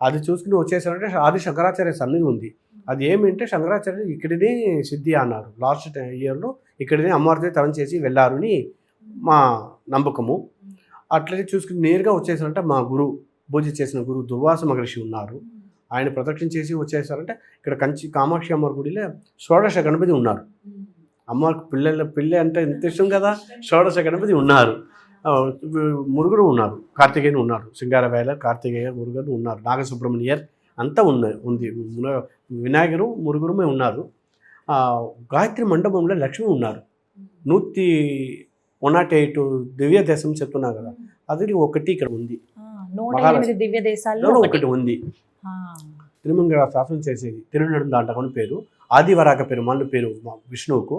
అది చూసుకుని వచ్చేసారంటే ఆది శంకరాచార్య సన్నిధి ఉంది. అది ఏమిటంటే శంకరాచార్య ఇక్కడనే సిద్ధి అన్నారు, లాస్ట్ ఇయర్లో ఇక్కడనే అమ్మవారితో తరం చేసి వెళ్ళారు అని మా నమ్మకము. అట్లనే చూసుకుని నేరుగా వచ్చేసారంటే మా పూజ చేసిన గురువు దుర్వాస మహర్షి ఉన్నారు, ఆయన ప్రదక్షిణ చేసి వచ్చేసారంటే ఇక్కడ కామాక్షి అమ్మవారి గుడిలో షోడశ గణపతి ఉన్నారు. అమ్మవారికి పిల్ల అంటే ఎంత ఇష్టం కదా, షోడశ గణపతి ఉన్నారు. మురుగురు ఉన్నారు, కార్తికేయుని ఉన్నారు, సింగారవేల కార్తికేయ మురుగురు ఉన్నారు, నాగసుబ్రహ్మణ్యర్ అంతా ఉంది, వినాయకుడు మురుగురుమే ఉన్నారు. గాయత్రి మండపంలో లక్ష్మి ఉన్నారు. 108 దివ్య దేశం చెప్తున్నా కదా, అది ఒకటి ఇక్కడ ఉంది, దివ్య దేశాల్లో ఒకటి ఉంది. తిరుమంగళ శాసనం చేసేది తిరునెడుందాంటకని పేరు, ఆదివరాక పెరుమాళ్ళ పేరు విష్ణువుకు,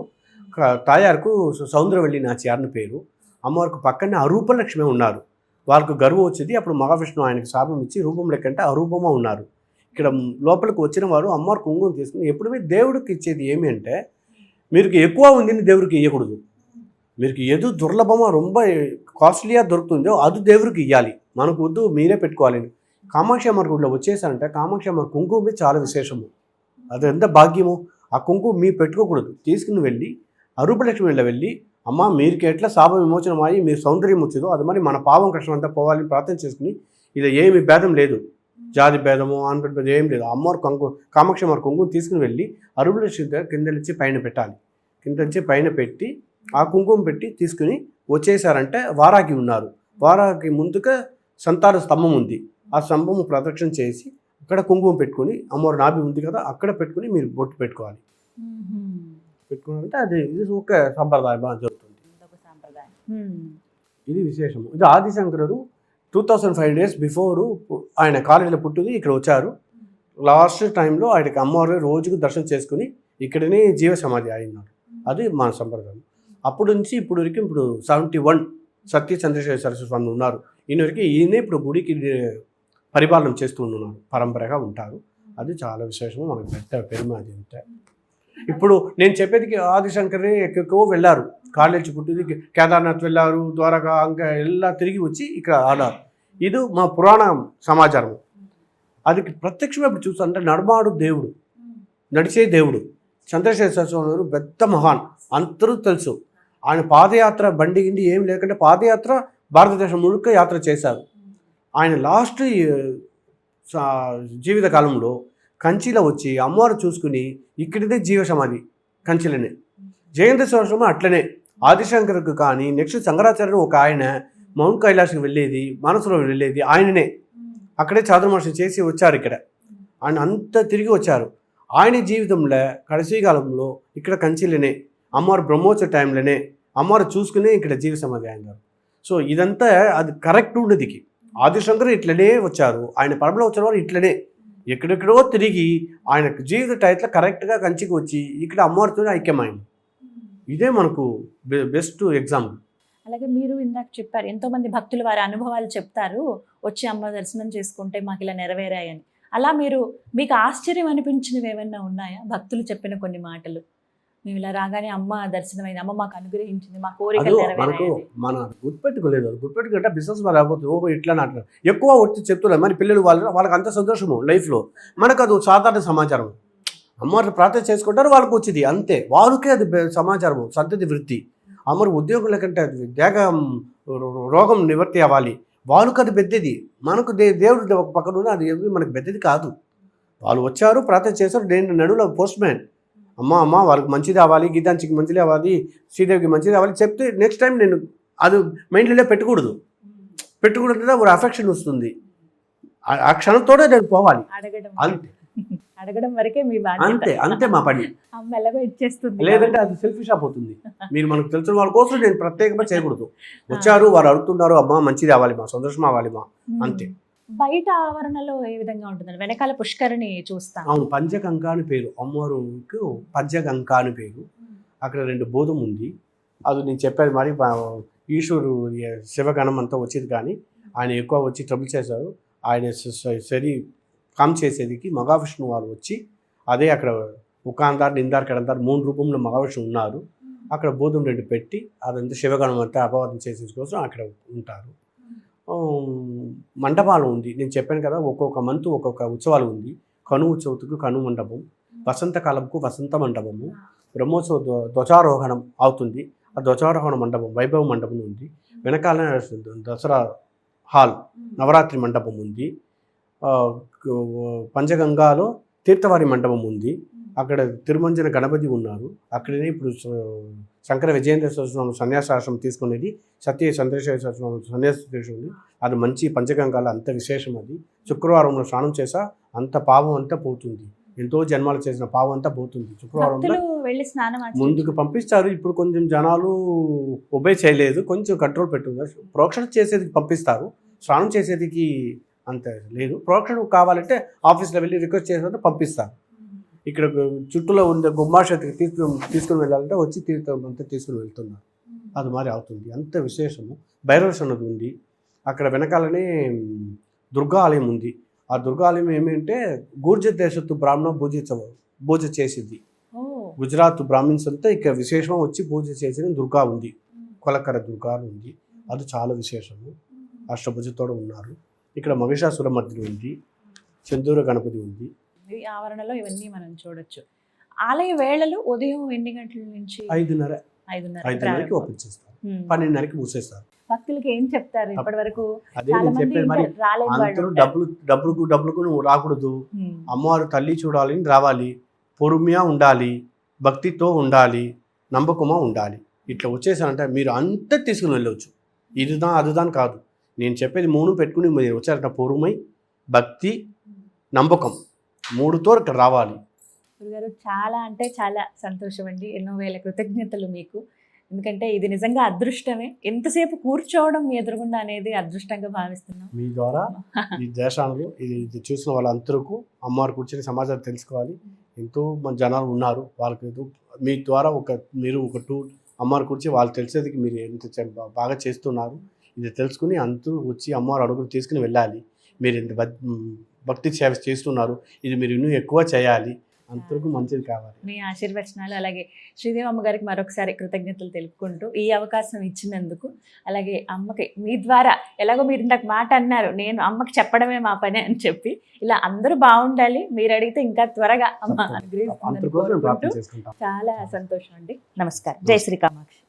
తాయారుకు సౌందరవల్లి నాచియార్ని పేరు. అమ్మవారికి పక్కనే అరూపలక్ష్మి ఉన్నారు, వాళ్ళకు గర్వం వచ్చేది. అప్పుడు మహావిష్ణువు ఆయనకు శాపం ఇచ్చి రూపం లెక్కంటే అరూపమా ఉన్నారు. ఇక్కడ లోపలికి వచ్చిన వారు అమ్మవారి కుంకుమ తీసుకుని ఎప్పుడైతే దేవుడికి ఇచ్చేది ఏమి అంటే, మీరు ఎక్కువ ఉందని దేవుడికి ఇవ్వకూడదు, మీరు ఏదో దుర్లభమా రొంబ కాస్ట్లీగా దొరుకుతుందో అది దేవుడికి ఇవ్వాలి, మనకు వద్దు మీరే పెట్టుకోవాలి. కామాక్షి అమ్మవారి గుడిలో వచ్చేసారంటే కామాక్షి అమ్మవారి కుంకుమ చాలా విశేషము, అది ఎంత భాగ్యము. ఆ కుంకుమ మీరు పెట్టుకోకూడదు, తీసుకుని వెళ్ళి అరూపలక్ష్మి వెళ్ళి అమ్మ మీకు ఎట్లా శాప విమోచనం అయ్యి మీరు సౌందర్యం వచ్చేదో అది మరి మన పాపం కష్టం అంతా పోవాలని ప్రార్థన చేసుకుని, ఇది ఏమి భేదం లేదు, జాతి భేదము ఆన్పేట భేదం ఏం లేదు. అమ్మవారి కామాక్షి అమ్మవారి కుంకుమ తీసుకుని వెళ్ళి అరూపలక్ష్మి కింద నుంచి పైన పెట్టాలి, కింద నుంచి పైన పెట్టి ఆ కుంకుమ పెట్టి తీసుకుని వచ్చేసారంటే వారాకి ఉన్నారు. వారాకి ముందుగా సంతాన స్తంభం ఉంది. ఆ స్తంభం ప్రదక్షిణ చేసి అక్కడ కుంకుమ పెట్టుకొని, అమ్మవారి నాభి ఉంది కదా అక్కడ పెట్టుకొని మీరు బొట్టు పెట్టుకోవాలి. పెట్టుకున్నారంటే అది ఇది ఒక సంప్రదాయం బాగా జరుగుతుంది. ఇది విశేషము. ఇది ఆదిశంకరుడు 2500 years బిఫోరు ఆయన కాలేజీలో పుట్టింది ఇక్కడ వచ్చారు. లాస్ట్ టైంలో ఆయనకి అమ్మవారు రోజుకు దర్శనం చేసుకుని ఇక్కడనే జీవ సమాధి అయినారు. అది మన సంప్రదాయం. అప్పుడు నుంచి ఇప్పుడు వరకు ఇప్పుడు 71 సత్య చంద్రశేఖర సరస్వతి స్వామి ఉన్నారు. ఈయనవరకు ఈయనే ఇప్పుడు గుడికి పరిపాలన చేస్తూ ఉన్నారు, పరంపరగా ఉంటారు. అది చాలా విశేషము, మనకు పెద్ద పెరుమ అది ఉంటాయి. ఇప్పుడు నేను చెప్పేది ఆదిశంకరే ఎక్కువ వెళ్ళారు, కాలేజీ పుట్టింది కేదార్నాథ్ వెళ్ళారు, ద్వారకా ఇంకా ఎలా తిరిగి వచ్చి ఇక్కడ ఆడారు. ఇది మా పురాణ సమాచారం. అది ప్రత్యక్షంగా ఇప్పుడు చూస్తా అంటే నడమాడు దేవుడు, నడిచే దేవుడు చంద్రశేఖర స్వామి పెద్ద మహాన్, అందరూ తెలుసు. ఆయన పాదయాత్ర బండి గిండి ఏం లేకుంటే పాదయాత్ర భారతదేశం ముழுக்க యాత్ర చేశారు. ఆయన లాస్ట్ జీవిత కాలంలో కంచిలో వచ్చి అమ్మవారు చూసుకుని ఇక్కడిదే జీవ సమాధి కంచిలోనే. జయంత సంవత్సరం అట్లనే ఆదిశంకర్కు కానీ నెక్స్ట్ శంకరాచార్యుడు ఒక ఆయన మౌంట్ కైలాసకి వెళ్ళేది, మనసులో వెళ్ళేది ఆయననే. అక్కడే చాతుర్మాసం చేసి వచ్చారు ఇక్కడ. ఆయన అంతా తిరిగి వచ్చారు. ఆయన జీవితంలో కడసి కాలంలో ఇక్కడ కంచిలోనే అమ్మవారు బ్రహ్మోత్సవ టైంలోనే అమ్మవారు చూసుకునే ఇక్కడ జీవ సమాధి అయినారు. సో ఇదంతా అది కరెక్ట్ ఉండేదికి. ఆదిశంకర్ ఇట్లనే వచ్చారు, ఆయన పరమలో వచ్చిన వారు ఇట్లనే ఎక్కడెక్కడో తిరిగి ఆయన జీవిత టైట్లో కరెక్ట్గా కంచికి వచ్చి ఇక్కడ అమ్మవారితో ఐక్యమైంది. ఇదే మనకు బెస్ట్ ఎగ్జాంపుల్. అలాగే మీరు ఇందాక చెప్పారు, ఎంతోమంది భక్తులు వారి అనుభవాలు చెప్తారు, వచ్చి అమ్మ దర్శనం చేసుకుంటే మాకు ఇలా నెరవేరాయని. అలా మీకు ఆశ్చర్యం అనిపించినవి ఏమైనా ఉన్నాయా? భక్తులు చెప్పిన కొన్ని మాటలు, మేము ఇలా రాగానే అమ్మ దర్శనమైంది, అమ్మ మాకు అనుగ్రహించింది, మా కోరికలు నెరవేరాయి. మన గుర్తుపెట్టుకోలేదు, గుర్తుపెట్టుకుంటే బిజినెస్ మరి అయిపోతుంది. ఓహో ఇట్లా నాటు ఎక్కువ వచ్చి చెప్తున్నారు మరి పిల్లలు వాళ్ళకి అంత సంతోషము లైఫ్లో. మనకు అది సాధారణ సమాచారం. అమ్మవారిని ప్రార్థన చేసుకుంటారు, వాళ్ళకి వచ్చింది అంతే, వాళ్ళకే అది సమాచారము, సంతతి వృత్తి. అమ్మవారి ఉద్యోగుల కంటే దేగ రోగం నివర్తి అవ్వాలి, వాళ్ళకి అది పెద్దది. మనకు దేవుడు ఒక పక్కన ఉన్న అది మనకు పెద్దది కాదు. వాళ్ళు వచ్చారు, ప్రార్థన చేశారు, నేను నడువులో పోస్ట్ మ్యాన్, అమ్మ వాళ్ళకి మంచిది అవ్వాలి, గీతాంచికి మంచిది అవ్వాలి, శ్రీదేవికి మంచిది అవ్వాలి చెప్తే నెక్స్ట్ టైం నేను అది మైండ్లో పెట్టకూడదు. పెట్టుకుంటే ఒక అఫెక్షన్ వస్తుంది, ఆ క్షణంతోనే నేను పోవాలి. అంతే, అడగడం వరకే మీ అంతే అంతే మా పని. అమ్మ ఎలాగో ఇచ్చేస్తుంది, లేదంటే అది సెల్ఫిష్ అయిపోతుంది. మీరు మనకు తెలిసిన వాళ్ళ కోసం నేను ప్రత్యేకంగా చేయకూడదు. వచ్చారు, వారు అడుగుతున్నారు, అమ్మ మంచిది అవ్వాలి మా, సంతోషం అవ్వాలి మా, అంతే. బయట ఆవరణలో ఏ విధంగా ఉంటుందండి? వెనకాల పుష్కరిణి చూస్తాం. అవును, పంచగంగ అని పేరు, అమ్మవారికి పంచగంగ అని పేరు. అక్కడ 2 బోధం ఉంది. అది నేను చెప్పేది మరి ఈశ్వరు శివగణం అంతా వచ్చేది, కానీ ఆయన ఎక్కువ వచ్చి ట్రబుల్ చేశారు. ఆయన సరి కామ్ చేసేదికి మహావిష్ణువు వారు వచ్చి అదే అక్కడ ఉకాందార్ నిందార్ కడందార్ 3 రూపంలో మహావిష్ణువు ఉన్నారు. అక్కడ బోధం 2 పెట్టి అదంతా శివగణం అంతా అపవాదం చేసే కోసం అక్కడ ఉంటారు. మండపాలు ఉంది, నేను చెప్పాను కదా, ఒక్కొక్క మంత్ ఒక్కొక్క ఉత్సవాలు ఉంది. కనుమ చవితికి కను మండపం, వసంతకాలంకు వసంత మండపము, బ్రహ్మోత్సవ ధ్వజారోహణం అవుతుంది, ఆ ధ్వజారోహణ మండపం వైభవ మండపం ఉంది. వెనకాల దసరా హాల్ నవరాత్రి మండపం ఉంది. పంచగంగాలో తీర్థవారి మండపం ఉంది. అక్కడ తిరుమంజన గణపతి ఉన్నారు. అక్కడనే ఇప్పుడు శంకర విజయేంద్ర స్వామి సన్యాసాశ్రమం తీసుకునేది సత్య చంద్రశేఖర స్వామి సన్యాసం తీసుకుంది. అది మంచి పంచగంగాల అంత విశేషం. అది శుక్రవారంలో స్నానం చేసా అంత పాపం అంతా పోతుంది, ఎంతో జన్మాలు చేసిన పాపం అంతా పోతుంది. శుక్రవారంలో ముందుకు పంపిస్తారు. ఇప్పుడు కొంచెం జనాలు ఒబే చేయలేదు, కొంచెం కంట్రోల్ పెట్టున్నారు. ప్రోక్షణ చేసేది పంపిస్తారు, స్నానం చేసేదికి అంత లేదు. ప్రోక్షణ కావాలంటే ఆఫీస్లో వెళ్ళి రిక్వెస్ట్ చేసినట్టు పంపిస్తారు. ఇక్కడ చుట్టూలో ఉండే గుమ్మాషతికి తీసుకుని వెళ్ళాలంటే వచ్చి తీర్థం అంతా తీసుకుని వెళ్తున్నారు. అది మరి అవుతుంది, అంత విశేషము. భైరవ సన్నది ఉంది. అక్కడ వెనకాలనే దుర్గా ఆలయం ఉంది. ఆ దుర్గా ఆలయం ఏమంటే గుర్జర్ దేశత్తు బ్రాహ్మణ పూజ చేసింది. గుజరాత్ బ్రాహ్మిన్స్ అంతా ఇక్కడ విశేషంగా వచ్చి పూజ చేసిన దుర్గా ఉంది, కొలకర దుర్గా ఉంది. అది చాలా విశేషము. అష్టభుజతోడు ఉన్నారు. ఇక్కడ మహిషాసురమర్దిని ఉంది, చందూర గణపతి ఉంది. ఈ ఆవరణలో ఇవన్నీ మనం చూడొచ్చు. ఆలయ వేళలు ఉదయం ఎన్ని గంటల నుంచి? 5:30కి ఓపెన్ చేస్తారు, 12:30కి మూసేస్తారు. భక్తులకి ఏం చెప్తారు ఇప్పటి వరకు? అదే నేను చెప్పేది, మరి అందరూ డబ్బులకు నువ్వు రాకూడదు. అమ్మవారు తల్లి చూడాలని రావాలి, పొరుమ్యా ఉండాలి, భక్తితో ఉండాలి, నమ్మకమా ఉండాలి. ఇట్లా వచ్చేసారంటే మీరు అంతా తీసుకుని వెళ్ళవచ్చు. ఇదిదా అదుదాని కాదు, నేను చెప్పేది 3 పెట్టుకుని మీరు వచ్చారంట. పూర్వమై, భక్తి, నమ్మకం 3తో ఇక్కడ రావాలి. గురుగారు చాలా అంటే చాలా సంతోషం అండి. ఎన్నో వేల కృతజ్ఞతలు మీకు. ఎందుకంటే ఇది నిజంగా అదృష్టమే. ఎంతసేపు కూర్చోవడం మీ ఎదురుగుండా అనేది అదృష్టంగా భావిస్తున్నాం. మీ ద్వారా ఈ దేశాలలో ఇది చూసిన వాళ్ళందరికీ అమ్మవారు కూర్చొని సమాచారం తెలుసుకోవాలి. ఎంతో మంది జనాలు ఉన్నారు, వాళ్ళకి మీ ద్వారా మీరు ఒక టూర్ అమ్మవారు కూర్చి వాళ్ళు తెలిసేది మీరు ఎంత బాగా చేస్తున్నారు. ఇది తెలుసుకుని అందరూ వచ్చి అమ్మవారు అడుగులు తీసుకుని వెళ్ళాలి. మీరు ఎంత భక్తి సేవ చేస్తున్నారు, ఇది మీరు ಇನ್ನೂ ఎక్కువ చేయాలి, అందరికీ మంచిది కావాలి. మీ ఆశీర్వచనాలు, అలాగే శ్రీదేవి అమ్మగారికి మరొకసారి కృతజ్ఞతలు తెలుపుకుంటూ ఈ అవకాశం ఇచ్చినందుకు, అలాగే అమ్మకి మీ ద్వారా ఎలాగో మీరు ఇందాక మాట అన్నారు, నేను అమ్మకి చెప్పడమే మా పని అని చెప్పి, ఇలా అందరూ బాగుండాలి, మీరు అడిగితే ఇంకా త్వరగా అమ్మ అందరి కోసం ప్రార్థన చేసుకుంటాం. చాలా సంతోషం అండి. నమస్కారం. జై శ్రీ కామాక్షి.